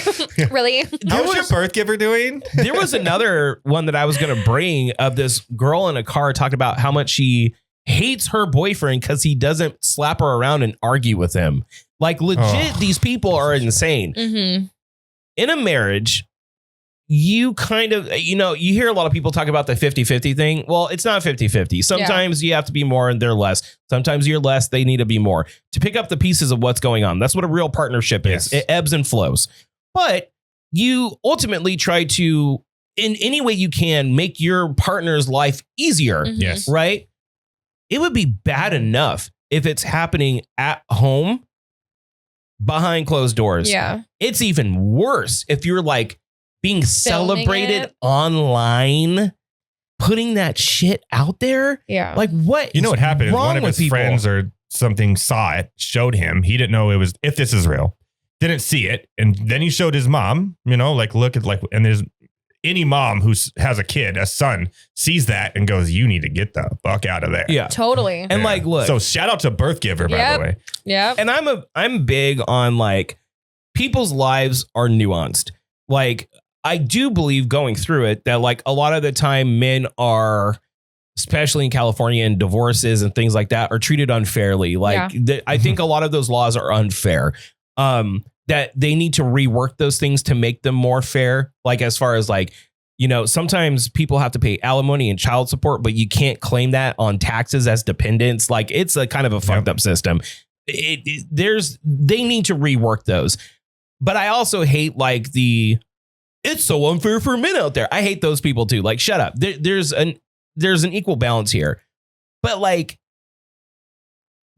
Really? How's your birth giver doing? There was another one that I was going to bring of this girl in a car talking about how much she hates her boyfriend because he doesn't slap her around and argue with him. Like, legit, these people are insane. Mm-hmm. In a marriage, you kind of, you hear a lot of people talk about the 50-50 thing. Well, it's not 50-50. Sometimes you have to be more and they're less. Sometimes you're less, they need to be more to pick up the pieces of what's going on. That's what a real partnership is. It ebbs and flows. But you ultimately try to, in any way you can, make your partner's life easier. Mm-hmm. Yes. Right? It would be bad enough if it's happening at home behind closed doors. Yeah. It's even worse if you're like being celebrated online, putting that shit out there. Yeah. Like, what? You know what happened? One of his people? friends or something saw it, showed him. He didn't know it was, if this is real, didn't see it. And then he showed his mom, like, look at like, and there's any mom who has a kid, a son, sees that and goes, you need to get the fuck out of there. Yeah, totally. And like, look. So shout out to birth giver, by the way. Yeah. And I'm big on like people's lives are nuanced. Like, I do believe going through it that like a lot of the time men are, especially in California and divorces and things like that, are treated unfairly. Like I think a lot of those laws are unfair. That they need to rework those things to make them more fair. Like, as far as like, sometimes people have to pay alimony and child support, but you can't claim that on taxes as dependents. Like, it's a kind of a fucked up system. They need to rework those. But I also hate like it's so unfair for men out there. I hate those people too. Like, shut up. There's an equal balance here. But like,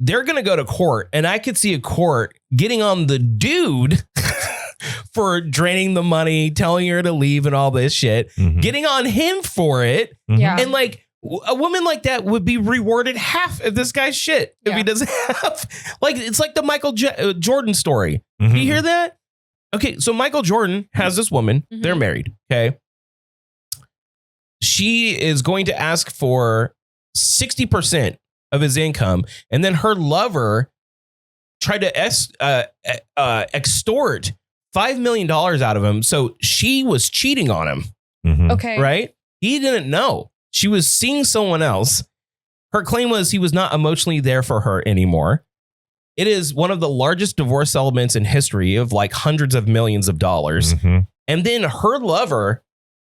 they're going to go to court, and I could see a court getting on the dude for draining the money, telling her to leave and all this shit, getting on him for it. And like a woman like that would be rewarded half of this guy's shit if he doesn't have, like, it's like the Michael Jordan story. You hear that? Okay, so Michael Jordan has this woman. They're married. Okay. She is going to ask for 60% of his income. And then her lover tried to extort $5 million out of him. So she was cheating on him. Okay. Right? He didn't know. She was seeing someone else. Her claim was he was not emotionally there for her anymore. It is one of the largest divorce settlements in history of like hundreds of millions of dollars. And then her lover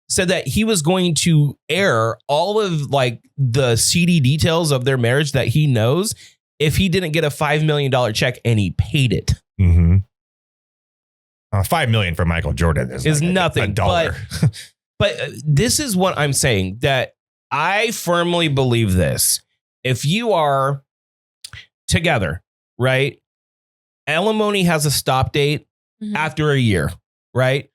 said that he was going to air all of like the seedy details of their marriage that he knows if he didn't get a $5 million check, and he paid it. $5 million for Michael Jordan is like nothing. a dollar. But this is what I'm saying, that I firmly believe this. If you are together, right? Alimony has a stop date after a year, right?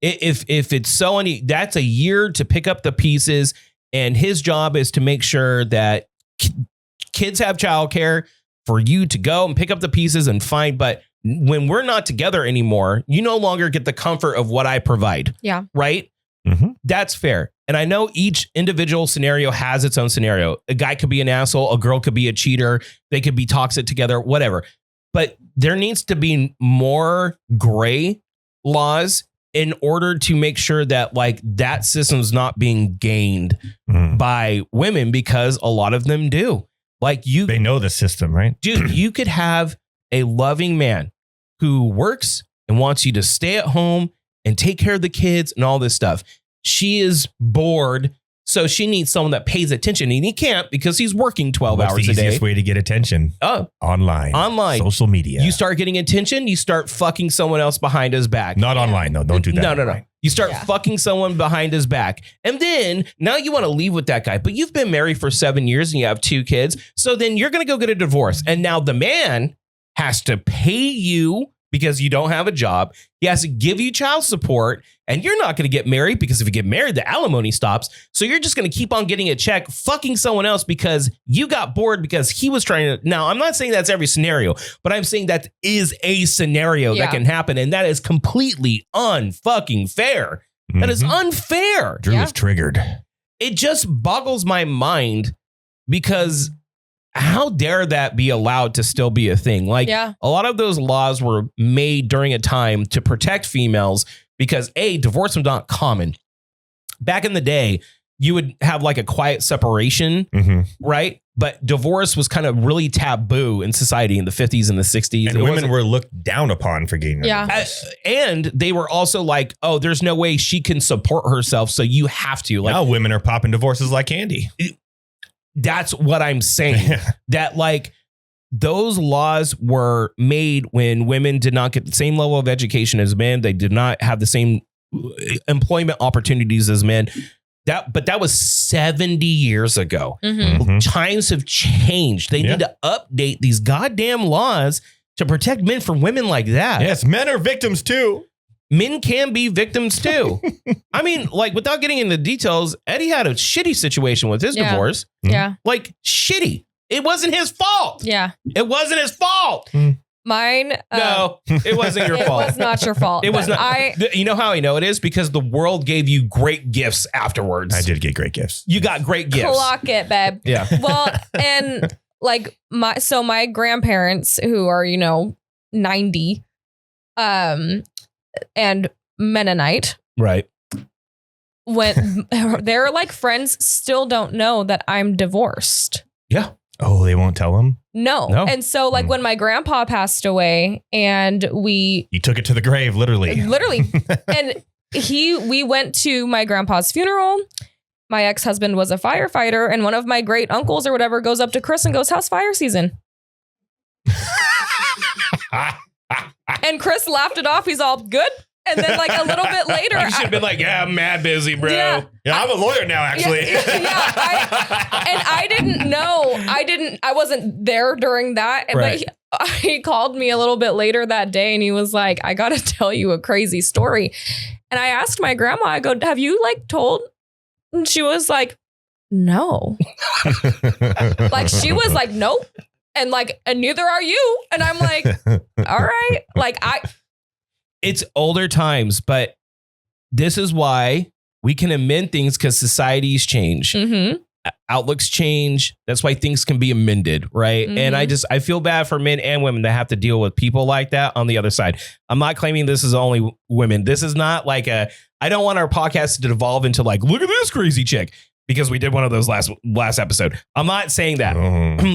If it's so that's a year to pick up the pieces, and his job is to make sure that kids have childcare for you to go and pick up the pieces and find. But when we're not together anymore, you no longer get the comfort of what I provide. Yeah. Right. That's fair. And I know each individual scenario has its own scenario. A guy could be an asshole. A girl could be a cheater. They could be toxic together, whatever. But there needs to be more gray laws in order to make sure that like that system's not being gained by women, because a lot of them do. Like they know the system, right? Dude, you could have a loving man who works and wants you to stay at home and take care of the kids and all this stuff. She is bored, so she needs someone that pays attention, and he can't because he's working 12 hours a day. What's the easiest way to get attention? Online. Social media. You start getting attention, you start fucking someone else behind his back. Not online, though. Don't do that. No. You start fucking someone behind his back. And then now you want to leave with that guy, but you've been married for 7 years and you have 2 kids. So then you're going to go get a divorce. And now the man has to pay you because you don't have a job. He has to give you child support, and you're not going to get married because if you get married, the alimony stops. So you're just going to keep on getting a check, fucking someone else because you got bored because he was trying to. Now, I'm not saying that's every scenario, but I'm saying that is a scenario that can happen. And that is completely unfucking fair. That is unfair. Drew is triggered. It just boggles my mind because how dare that be allowed to still be a thing? Like a lot of those laws were made during a time to protect females because divorce was not common. Back in the day, you would have like a quiet separation, right? But divorce was kind of really taboo in society in the 50s and the 60s. And women were looked down upon for getting a divorce. And they were also like, oh, there's no way she can support herself, so you have to. Like, now women are popping divorces like candy. That's what I'm saying. That like those laws were made when women did not get the same level of education as men. They did not have the same employment opportunities as men. But that was 70 years ago. Times have changed. They need to update these goddamn laws to protect men from women like that. Yes, men are victims too. Men can be victims too. I mean, like, without getting into details, Eddie had a shitty situation with his divorce. Like, shitty. It wasn't his fault. It wasn't his fault. Mine. No, it wasn't your fault. It was not your fault. It was not. You know how I know it is? Because the world gave you great gifts afterwards. I did get great gifts. You got great gifts. Clock it, babe. Yeah. Well, and like my grandparents who are, 90, and Mennonite. Right. When they're like friends still don't know that I'm divorced. Yeah. Oh, they won't tell them? No. And so like when my grandpa passed away and you took it to the grave, literally. And we went to my grandpa's funeral. My ex-husband was a firefighter, and one of my great uncles or whatever goes up to Chris and goes, "How's fire season?" And Chris laughed it off. He's all good. And then like a little bit later, you should have been like, "Yeah, I'm mad busy, bro." Yeah, I'm a lawyer now, actually. I didn't know. I wasn't there during that. Right. But he called me a little bit later that day and he was like, I got to tell you a crazy story. And I asked my grandma, I go, have you like told? And she was like, no. Like she was like, nope. And like, and neither are you. And I'm like, all right. Like it's older times, but this is why we can amend things because societies change. Mm-hmm. Outlooks change. That's why things can be amended. Right. Mm-hmm. And I feel bad for men and women that have to deal with people like that on the other side. I'm not claiming this is only women. This is not like I don't want our podcast to devolve into like, look at this crazy chick. Because we did one of those last episode. I'm not saying that.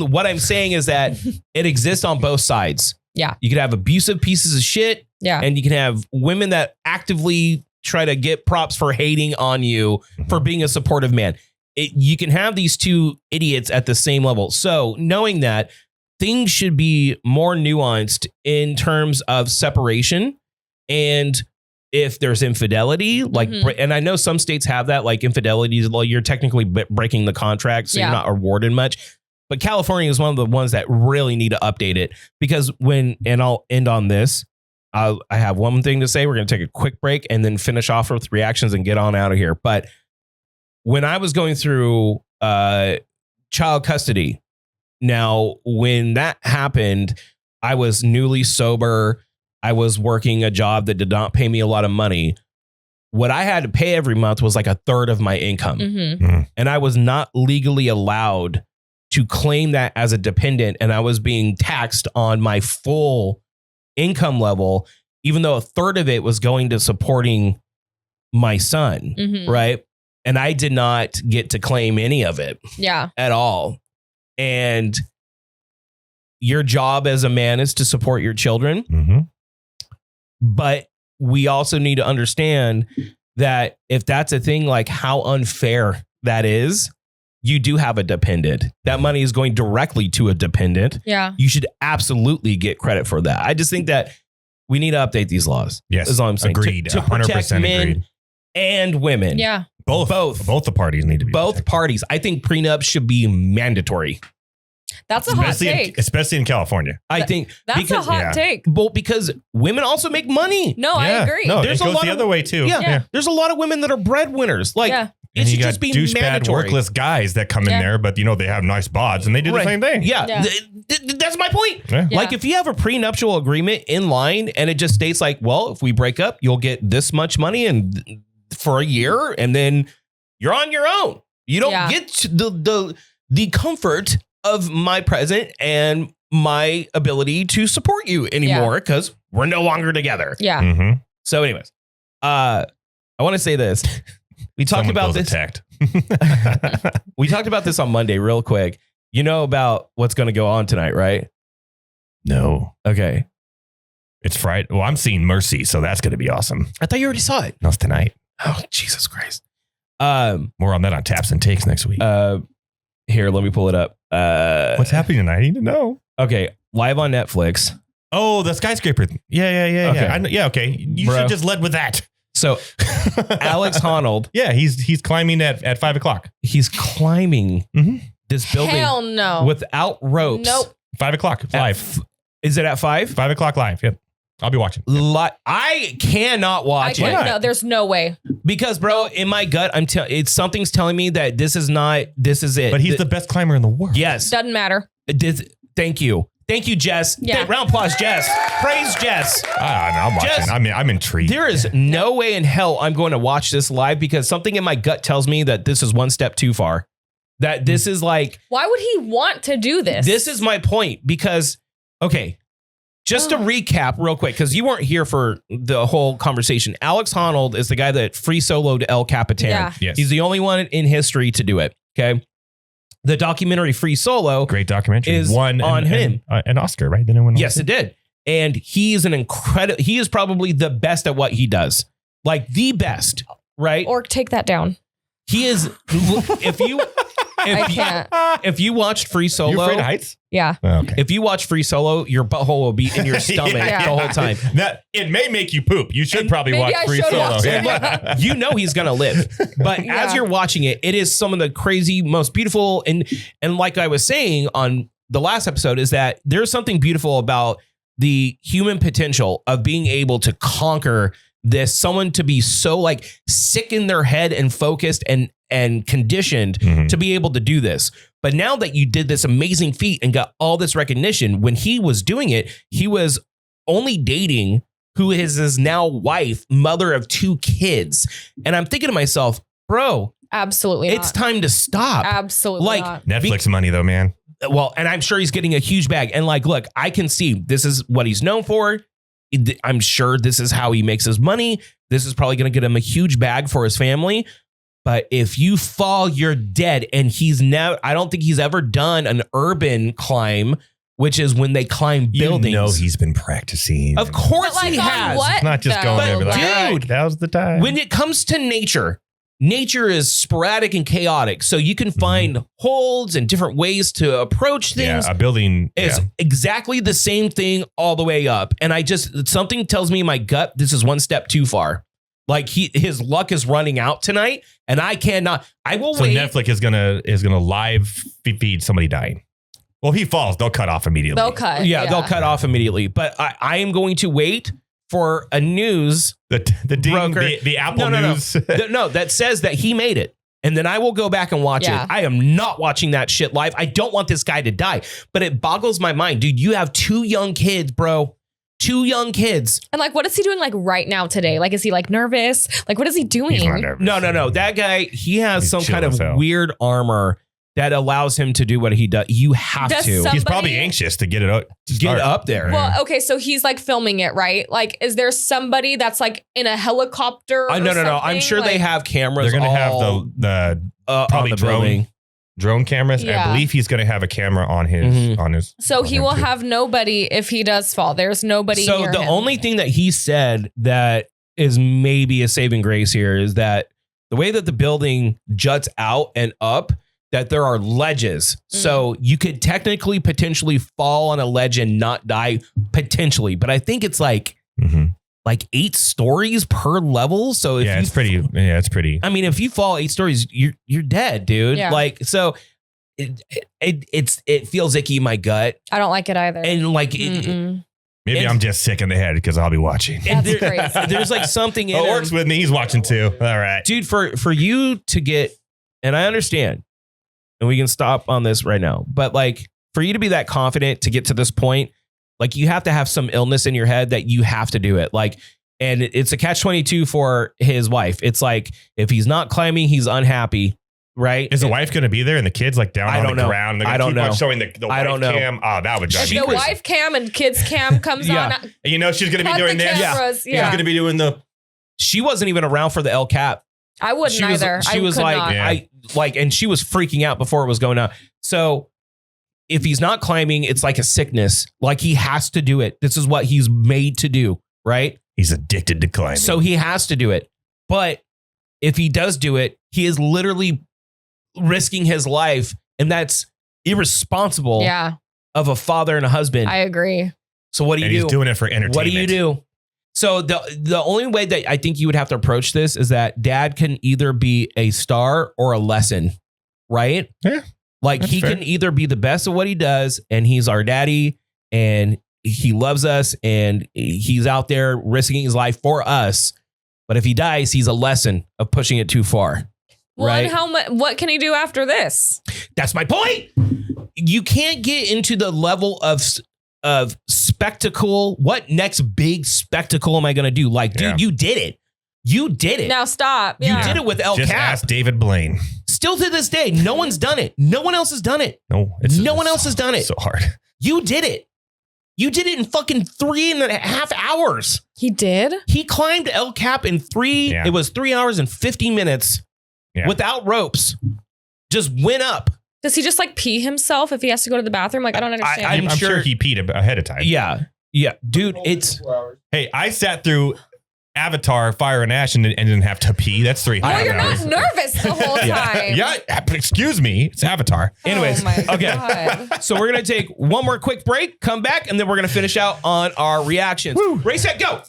What I'm saying is that it exists on both sides. Yeah. You can have abusive pieces of shit. Yeah. And you can have women that actively try to get props for hating on you for being a supportive man. You can have these two idiots at the same level. So knowing that, things should be more nuanced in terms of separation. And if there's infidelity, like, and I know some states have that, like infidelity, you're technically breaking the contract, so you're not awarded much. But California is one of the ones that really need to update it because and I'll end on this. I have one thing to say. We're going to take a quick break and then finish off with reactions and get on out of here. But when I was going through child custody, now when that happened, I was newly sober. I was working a job that did not pay me a lot of money. What I had to pay every month was like a third of my income. And I was not legally allowed to claim that as a dependent. And I was being taxed on my full income level, even though a third of it was going to supporting my son. Right. And I did not get to claim any of it. Yeah. At all. And your job as a man is to support your children. But we also need to understand that if that's a thing, like how unfair that is, you do have a dependent. That money is going directly to a dependent. Yeah. You should absolutely get credit for that. I just think that we need to update these laws. Yes. Is all I'm saying. Agreed. To protect 100% men agreed. and women. Yeah. Both the parties need to be both protected. parties. I think prenups should be mandatory. That's a hot take. Especially in California. I think that's a hot take. Well, because women also make money. No, I agree. No, There's it goes a lot the of, other way too. Yeah, there's a lot of women that are breadwinners. Like it should just be douchebag mandatory. workless guys that come in there, but they have nice bods and they do the same thing. Yeah. That's my point. Yeah. Like if you have a prenuptial agreement in line and it just states like, well, if we break up, you'll get this much money and for a year and then you're on your own. You don't get the comfort of my present and my ability to support you anymore because we're no longer together. Yeah. So anyways, I want to say this. We talked about this. We talked about this on Monday real quick. You know about what's going to go on tonight, right? No. Okay. It's Friday. Well, I'm seeing Mercy, so that's going to be awesome. I thought you already saw it. No, it's tonight. Oh, Jesus Christ. More on that on Taps and Takes next week. Here, let me pull it up. What's happening tonight? I need to know. Okay. Live on Netflix. Oh, the skyscraper. Yeah. Okay. Okay. You should just led with that. So Alex Honnold. Yeah, he's climbing at 5 o'clock. He's climbing this building. Hell no. Without ropes. Nope. 5 o'clock live. Is it at 5? 5 o'clock live. Yep. I'll be watching. I cannot watch it. No, there's no way. Because, bro, in my gut, something's telling me that this is it. But he's the best climber in the world. Yes. Doesn't matter. Thank you. Thank you, Jess. Yeah. Round of applause, Jess. Praise Jess. I'm watching. Jess, I'm intrigued. There is no way in hell I'm going to watch this live because something in my gut tells me that this is one step too far. That this is like... Why would he want to do this? This is my point because, okay, just to recap real quick, because you weren't here for the whole conversation. Alex Honnold is the guy that free soloed El Capitan. Yeah. Yes. He's the only one in history to do it. Okay. The documentary Free Solo. Great documentary. Is won on him. An Oscar, right? Didn't it win an Yes, Oscar? it did. And he is probably the best at what he does. Like the best, right? Or take that down. He is, if you watched Free Solo. You afraid of heights? Yeah. Okay. If you watch Free Solo, your butthole will be in your stomach the whole time. That it may make you poop. You should probably watch Free Solo. Yeah. You know he's gonna live. But as you're watching it, it is some of the crazy, most beautiful and like I was saying on the last episode is that there's something beautiful about the human potential of being able to conquer this, someone to be so like sick in their head and focused and conditioned to be able to do this. But now that you did this amazing feat and got all this recognition, when he was doing it, he was only dating who is his now wife, mother of 2 kids. And I'm thinking to myself, bro, absolutely it's time to stop. Absolutely like not. Netflix money though, man. Well, and I'm sure he's getting a huge bag. And like, look, I can see this is what he's known for. I'm sure this is how he makes his money. This is probably going to get him a huge bag for his family. But if you fall, you're dead. And I don't think he's ever done an urban climb, which is when they climb buildings. You know he's been practicing. Of course he has. It's not just going there, but like, dude, all right, that was the time. When it comes to nature is sporadic and chaotic. So you can find holds and different ways to approach things. Yeah, a building is exactly the same thing all the way up. And something tells me in my gut, this is one step too far. Like his luck is running out tonight, and I cannot. I will wait. So Netflix is gonna live feed somebody dying. Well, if he falls, they'll cut off immediately. They'll cut. Yeah, they'll cut off immediately. But I am going to wait for a news the broker, the Apple News. No, that says that he made it. And then I will go back and watch it. I am not watching that shit live. I don't want this guy to die. But it boggles my mind. Dude, you have 2 young kids, bro. 2 young kids. And like, what is he doing like right now today? Like, is he like nervous? Like, what is he doing? He's not nervous. No. That guy, he has some kind of weird armor that allows him to do what he does. You have to. He's probably anxious to get it up there. Well, okay, so he's like filming it, right? Like, is there somebody that's like in a helicopter? No. I'm sure they have cameras. They're going to have the probably drone cameras. Yeah. I believe he's going to have a camera on his. So he will have nobody if he does fall. There's nobody. So near the him. only thing that he said that is maybe a saving grace here is that the way that the building juts out and up, that there are ledges. So you could technically potentially fall on a ledge and not die potentially. But I think it's like 8 stories per level. So if it's pretty. I mean, if you fall 8 stories, you're dead, dude. Yeah. Like, so it feels icky in my gut. I don't like it either. And like, maybe I'm just sick in the head because I'll be watching. That's crazy. There's like something in it works with me. He's watching too. All right. Dude, for you to get, and I understand, and we can stop on this right now, but like for you to be that confident to get to this point, like you have to have some illness in your head that you have to do it. Like, and it's a catch-22 for his wife. It's like, if he's not climbing, he's unhappy. Right? Is the wife going to be there and the kids like down on the ground? I don't know. Showing the wife cam. Oh, that would drive me crazy. The wife cam and kids cam comes on. You know, she's going to be doing this. Cameras, She's going to be doing the. She wasn't even around for the El Cap. I wouldn't either. She was like, and she was freaking out before it was going on. So if he's not climbing, it's like a sickness. Like he has to do it. This is what he's made to do, right? He's addicted to climbing. So he has to do it. But if he does do it, he is literally risking his life. And that's irresponsible of a father and a husband. I agree. So what do you do? He's doing it for entertainment. What do you do? So the only way that I think you would have to approach this is that dad can either be a star or a lesson, right? Yeah. Like he can either be the best of what he does and he's our daddy and he loves us and he's out there risking his life for us. But if he dies, he's a lesson of pushing it too far. Well, right? And what can he do after this? That's my point. You can't get into the level of spectacle. What next big spectacle am I going to do? Like, dude, you did it. You did it. Now stop. You did it with El Cap. Just ask David Blaine. Still to this day, no one's done it. No one else has done it. No one else has done it. So hard. You did it. You did it in fucking 3.5 hours. He did? He climbed El Cap in it was 3 hours and 50 minutes without ropes. Just went up. Does he just like pee himself if he has to go to the bathroom? Like, I don't understand. I'm sure he peed ahead of time. Yeah. Yeah. Dude, it's... Hey, I sat through Avatar, Fire and Ash and didn't have to pee. That's 3 hours. Oh, you're not nervous the whole time. Yeah, excuse me. It's Avatar. Anyways, God. So we're going to take one more quick break, come back, and then we're going to finish out on our reactions. Race, set, go.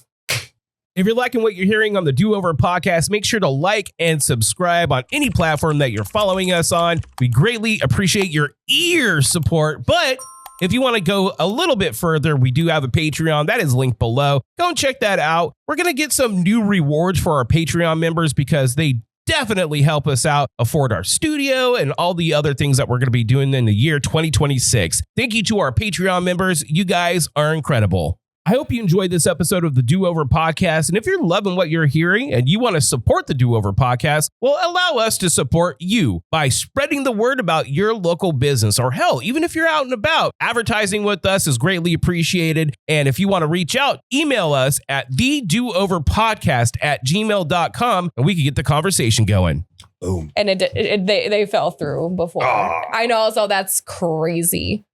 If you're liking what you're hearing on the Do Over podcast, make sure to like and subscribe on any platform that you're following us on. We greatly appreciate your ear support, but if you want to go a little bit further, we do have a Patreon. That is linked below. Go and check that out. We're going to get some new rewards for our Patreon members because they definitely help us out, afford our studio and all the other things that we're going to be doing in the year 2026. Thank you to our Patreon members. You guys are incredible. I hope you enjoyed this episode of the Do Over podcast. And if you're loving what you're hearing and you want to support the Do Over podcast, well, allow us to support you by spreading the word about your local business, or hell, even if you're out and about, advertising with us is greatly appreciated. And if you want to reach out, email us at thedooverpodcast@gmail.com and we can get the conversation going. Boom. And they fell through before. Oh. I know. So that's crazy.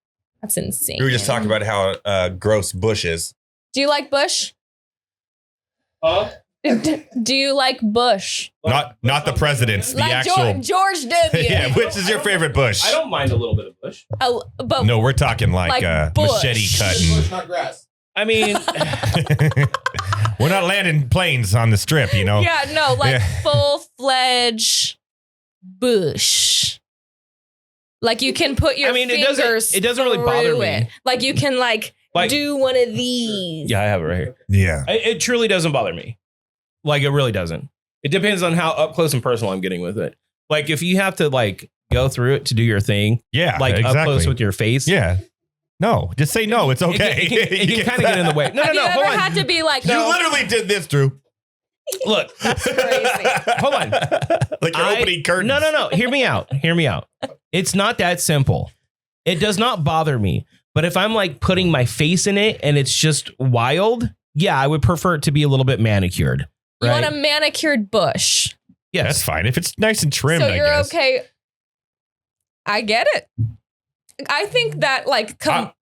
That's insane. We were just talking about how gross Bush is. Do you like Bush? Do you like Bush? Not the presidents, the like actual George W. Yeah, which is your favorite Bush? I don't mind a little bit of Bush. But no, we're talking like machete cutting. Bush, not grass. I mean, we're not landing planes on the strip, you know? Yeah, no, like full-fledged Bush. Like you can put your fingers it doesn't really bother me. it. Like you can like do one of these. Yeah, I have it right here. Yeah. It truly doesn't bother me. Like it really doesn't. It depends on how up close and personal I'm getting with it. Like if you have to like go through it to do your thing. Yeah. Like exactly. up close with your face. Yeah. No, just say no. It's okay. It can kind of get in the way. No, Have you hold ever on. had to be like, You literally did this, Drew. Look. That's crazy. Hold on. Like you're opening curtains. No. Hear me out. It's not that simple. It does not bother me. But if I'm like putting my face in it and it's just wild, yeah, I would prefer it to be a little bit manicured. You right? want a manicured bush. Yes. That's fine. If it's nice and trimmed, So I you're guess. okay. I get it. I think that like completely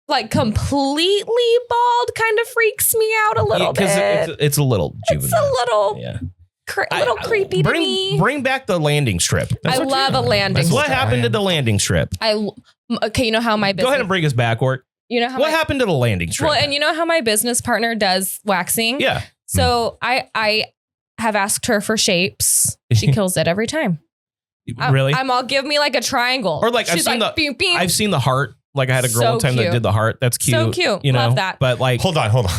bald kind of freaks me out a little bit. It's a little juvenile. It's a little, little creepy to me. Bring back the landing strip. I love a landing strip. What happened to the landing strip? Okay, you know how my business... Go ahead and bring us back, Ort. You know how what happened to the landing strip? Well, and you know how my business partner does waxing? Yeah. So I have asked her for shapes. She kills it every time. Really? I'm all, give me like a triangle. Or like She's I've seen the heart. Like I had a girl one time that did the heart. That's cute. So cute. You know? Love that. But like, hold on. What?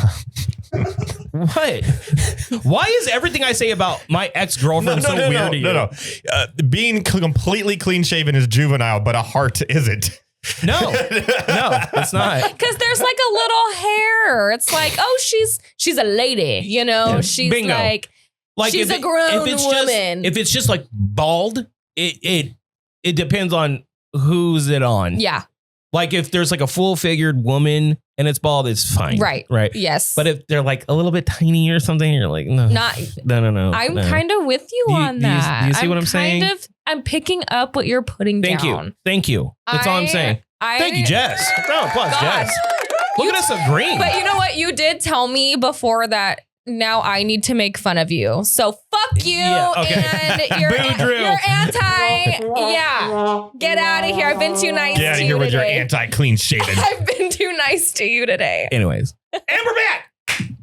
Why is everything I say about my ex-girlfriend so weird to you? No. Being completely clean shaven is juvenile, but a heart isn't. No, it's not. Because there's like a little hair. It's like, oh, she's a lady. You know, she's Bingo. like she's a grown woman. If it's just like bald, it depends on who's it on. Yeah. Like if there's like a full figured woman and it's bald, it's fine. Right. Yes. But if they're like a little bit tiny or something, you're like, no. No. I'm kind of with you on that. Do you see what I'm saying? I'm picking up what you're putting down. Thank you. That's all I'm saying. Thank you, Jess. Round of applause, Jess. Look at us agreeing. But you know what? You did tell me before that now I need to make fun of you. So fuck you and you're anti. Yeah. Get out of here. I've been too nice to you today. Get out of here with your anti-clean shaven. I've been too nice to you today. Anyways. And we're back.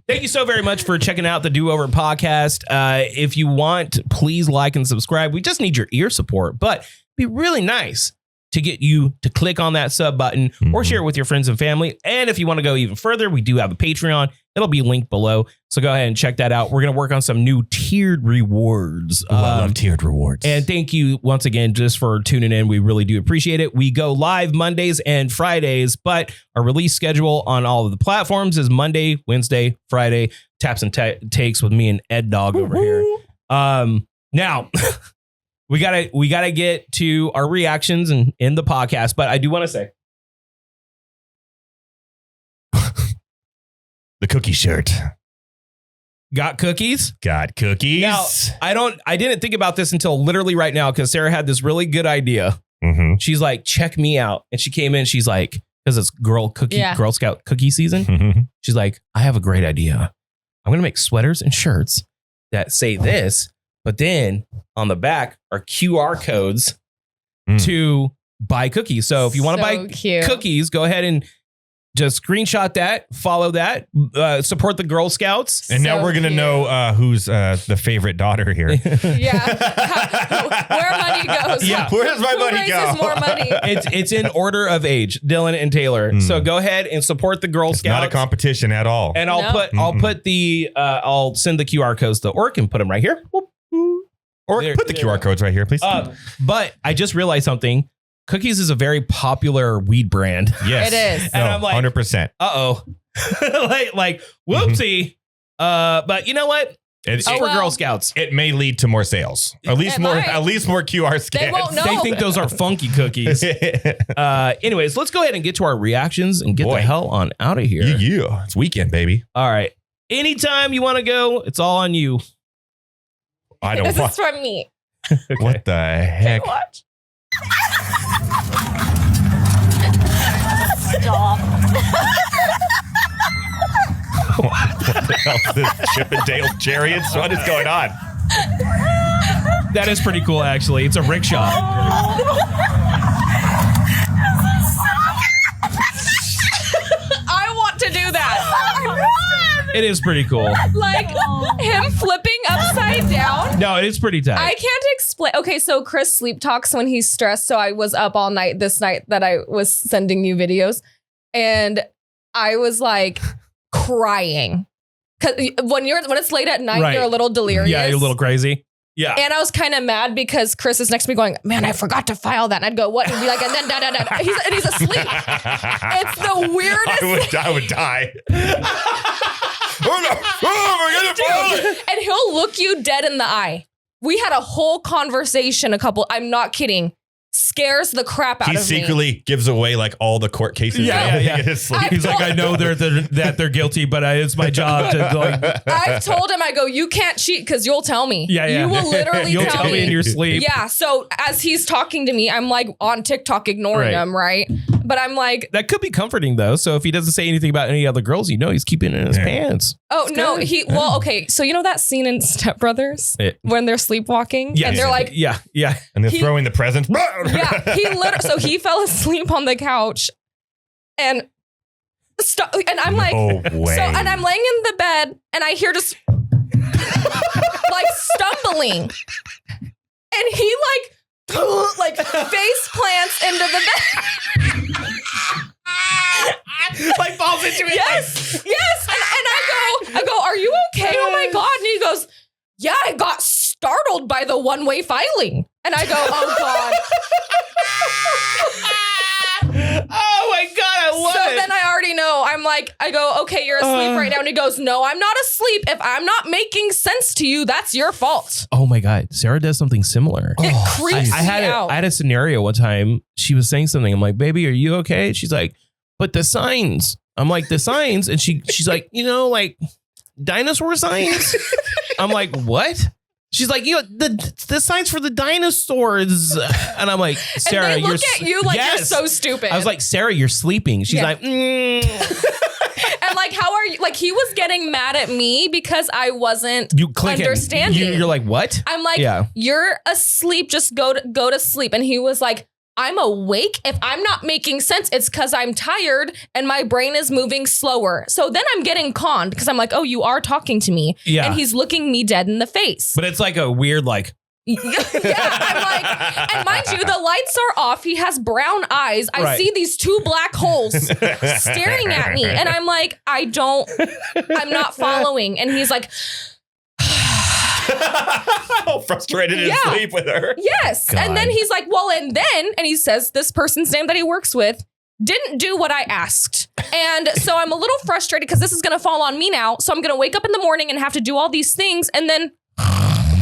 Thank you so very much for checking out the Do Over podcast. If you want, please like and subscribe. We just need your ear support, but it'd be really nice to get you to click on that sub button or share it with your friends and family. And if you want to go even further, we do have a Patreon. It'll be linked below. So go ahead and check that out. We're going to work on some new tiered rewards. I love tiered rewards. And thank you once again just for tuning in. We really do appreciate it. We go live Mondays and Fridays, but our release schedule on all of the platforms is Monday, Wednesday, Friday, taps and takes with me and Ed Dog over here. Now... We gotta get to our reactions and in the podcast, but I do want to say the cookie shirt. Got cookies? Got cookies. Now, I didn't think about this until literally right now because Sarah had this really good idea. Mm-hmm. She's like, check me out. And she came in, she's like, because it's Girl Scout cookie season. Mm-hmm. She's like, I have a great idea. I'm gonna make sweaters and shirts that say this. But then on the back are QR codes to buy cookies. So if you want to buy cookies, go ahead and Just screenshot that, follow that, support the Girl Scouts. And now we're going to know who's the favorite daughter here. Where money goes. Yeah. Where does my money go? More money? It's in order of age, Dylan and Taylor. So go ahead and support the Girl Scouts. Not a competition at all. And I'll send the QR codes to Orc and put them right here. Or put the QR codes right here, please. But I just realized something. Cookies is a very popular weed brand. Yes. It is. And I'm like, 100%. like, whoopsie. But you know what? It's for Girl Scouts. It may lead to more sales. At least more QR scans. They won't know. They think those are funky cookies. Anyways, let's go ahead and get to our reactions and get the hell on out of here. Yeah. It's weekend, baby. All right. Anytime you want to go, it's all on you. I don't This is from me. Okay. What the heck? Watch. Stop. What the hell is this? Chip and Dale Chariots? What is going on? That is pretty cool, actually. It's a rickshaw. I want to do that. It is pretty cool. Like him flipping upside down. No, it is pretty tight. I can't explain. Okay, so Chris sleep talks when he's stressed. So I was up all night this night that I was sending you videos. And I was like crying. Cause when it's late at night, you're a little delirious. Yeah, you're a little crazy. Yeah. And I was kind of mad because Chris is next to me going, man, I forgot to file that. And I'd go, what? And be like, and then he's asleep. It's the weirdest. I would die. Dude, and he'll look you dead in the eye. We had a whole conversation, I'm not kidding. Scares the crap out of me. He secretly gives away like all the court cases. Yeah. He's like, I know that they're guilty, but it's my job to like. I've told him, I go, you can't cheat because you'll tell me. Yeah. You will literally You'll tell me in your sleep. Yeah. So as he's talking to me, I'm like on TikTok ignoring him, right? But I'm like, that could be comforting though. So if he doesn't say anything about any other girls, he's keeping it in his pants. Oh no, okay. So you know that scene in Step Brothers when they're sleeping and they're like, yeah, and they're throwing the presents. Yeah, he fell asleep on the couch, and I'm like, and I'm laying in the bed, and I hear just like stumbling, and he like face plants into the bed. Like falls into it. Yes. And I go, are you okay? Oh my God. And he goes, yeah, I got startled by the one-way filing. And I go, oh God. Oh my God, I love it. So then I already know. I go, okay, you're asleep right now. And he goes, no, I'm not asleep. If I'm not making sense to you, that's your fault. Oh my God. Sarah does something similar. It creeps I me out. I had a scenario one time. She was saying something. I'm like, baby, are you okay? She's like, but the signs. I'm like, the signs. And she's like, like dinosaur signs. I'm like, what? She's like, the signs for the dinosaurs. And I'm like, Sarah, and they look at you like you're so stupid. I was like, Sarah, you're sleeping. She's like, And like, how are you? Like, he was getting mad at me because I wasn't understanding. You're like, what? I'm like, you're asleep. Just go to sleep. And he was like, I'm awake. If I'm not making sense, it's because I'm tired and my brain is moving slower. So then I'm getting conned because I'm like, oh, you are talking to me. Yeah. And he's looking me dead in the face. But it's like a weird, like. Yeah, I'm like, and mind you, the lights are off. He has brown eyes. I see these two black holes staring at me. And I'm like, I'm not following. And he's like, how frustrated in sleep with her. Yes. God. And then he's like, well, and he says this person's name that he works with didn't do what I asked. And so I'm a little frustrated because this is going to fall on me now. So I'm going to wake up in the morning and have to do all these things. And then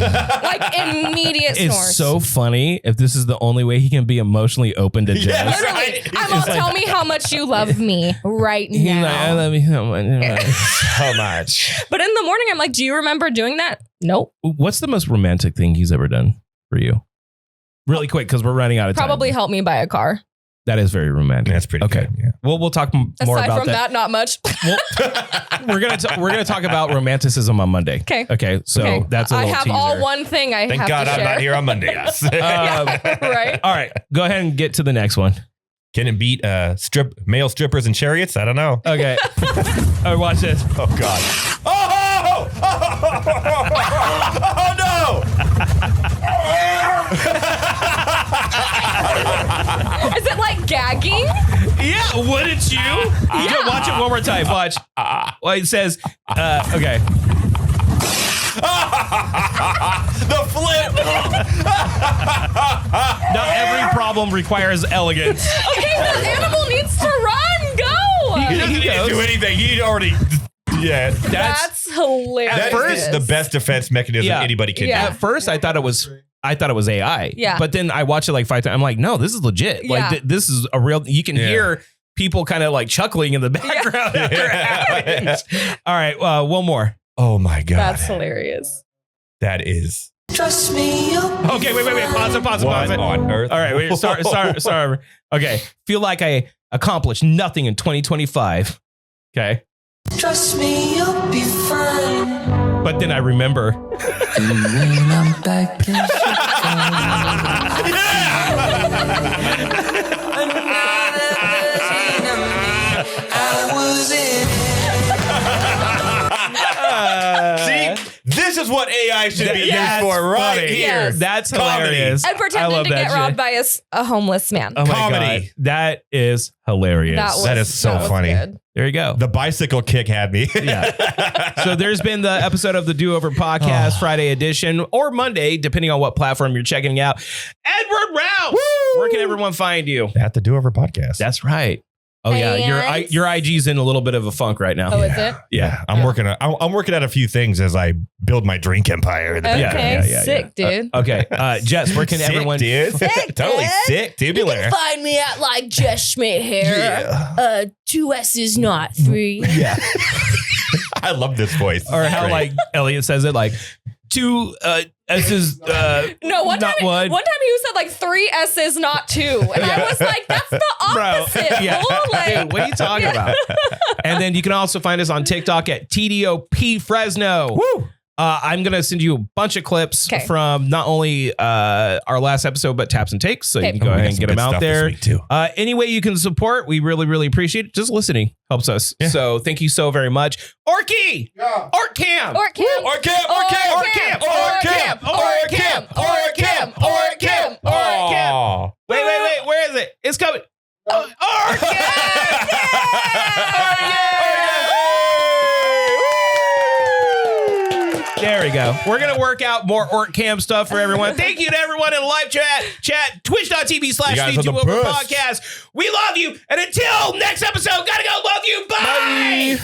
like immediate snores. It's so funny if this is the only way he can be emotionally open to Jess. Literally, I'm all, tell me how much you love me right now. Like, I love you so much. So much. But in the morning, I'm like, do you remember doing that? Nope. What's the most romantic thing he's ever done for you? Really quick, because we're running out of time. Probably help me buy a car. That is very romantic. That's pretty okay. good. Yeah. Well, we'll talk more about that. Aside from that, not much. We're gonna talk about romanticism on Monday. Okay. So that's a little I have teaser. all one thing I Thank have God to I'm share. not here on Monday. Yes. Right. All right. Go ahead and get to the next one. Can it beat male strippers and chariots? I don't know. Okay. All right, watch this. Oh, God. Oh! Oh, no! Is it like gagging? Yeah, wouldn't you? Yeah. Watch it one more time. Watch. Well, it says, okay. The flip. Not every problem requires elegance. Okay, the animal needs to run. Go. He doesn't need to do anything. He already. Yeah, that's hilarious. That is the best defense mechanism anybody can do. At first, I thought it was AI. Yeah. But then I watched it like 5 times. I'm like, no, this is legit. Yeah. Like this is a real. You can hear people kind of like chuckling in the background. After it happens. All right, one more. Oh my God, that's hilarious. That is. Trust me. Okay, wait. Pause it. On earth. All right, wait. Sorry. Okay. Feel like I accomplished nothing in 2025. Okay. Trust me, you'll be fine. But then I remember. I'm back in I was in. See, this is what AI should be used for right here. Yes. That's hilarious. And pretending to get robbed by a homeless man. Oh my Comedy. God. That is hilarious. That is so funny. Good. There you go. The bicycle kick had me. Yeah. So there's been the episode of the Do Over Podcast, Friday edition, or Monday, depending on what platform you're checking out. Edward Raus. Where can everyone find you? At the Do Over Podcast. That's right. Oh yeah, your IG's in a little bit of a funk right now. Oh, is it? Yeah, I'm working at a few things as I build my drink empire. Okay, sick, dude. Okay, Jess, where can everyone? Dude. Totally sick, tubular. You can find me at like Jess Schmidt Hair. 2 S's, not 3. Yeah. I love this voice. Or how like Elliot says it, like 2 S's. No, one time he said like 3 S's, not 2, and I was like, that's the opposite. Yeah. Fool. Like, Dude, what are you talking about? And then you can also find us on TikTok at TDOP Fresno. Woo! I'm going to send you a bunch of clips from not only our last episode, but taps and takes. So you can go ahead and get them out there. Any way you can support, we really, really appreciate it. Just listening helps us. Yeah. So thank you so very much. Orky! Yeah. Orcam! Orcam! Orcam! Orcam! Orcam! Orcam! Orcam! Orcam! Orcam! Wait. Where is it? It's coming. Orcam! There we go. We're going to work out more Orcam stuff for everyone. Thank you to everyone in live chat, twitch.tv/the Do Over Podcast. We love you. And until next episode, gotta go. Love you. Bye.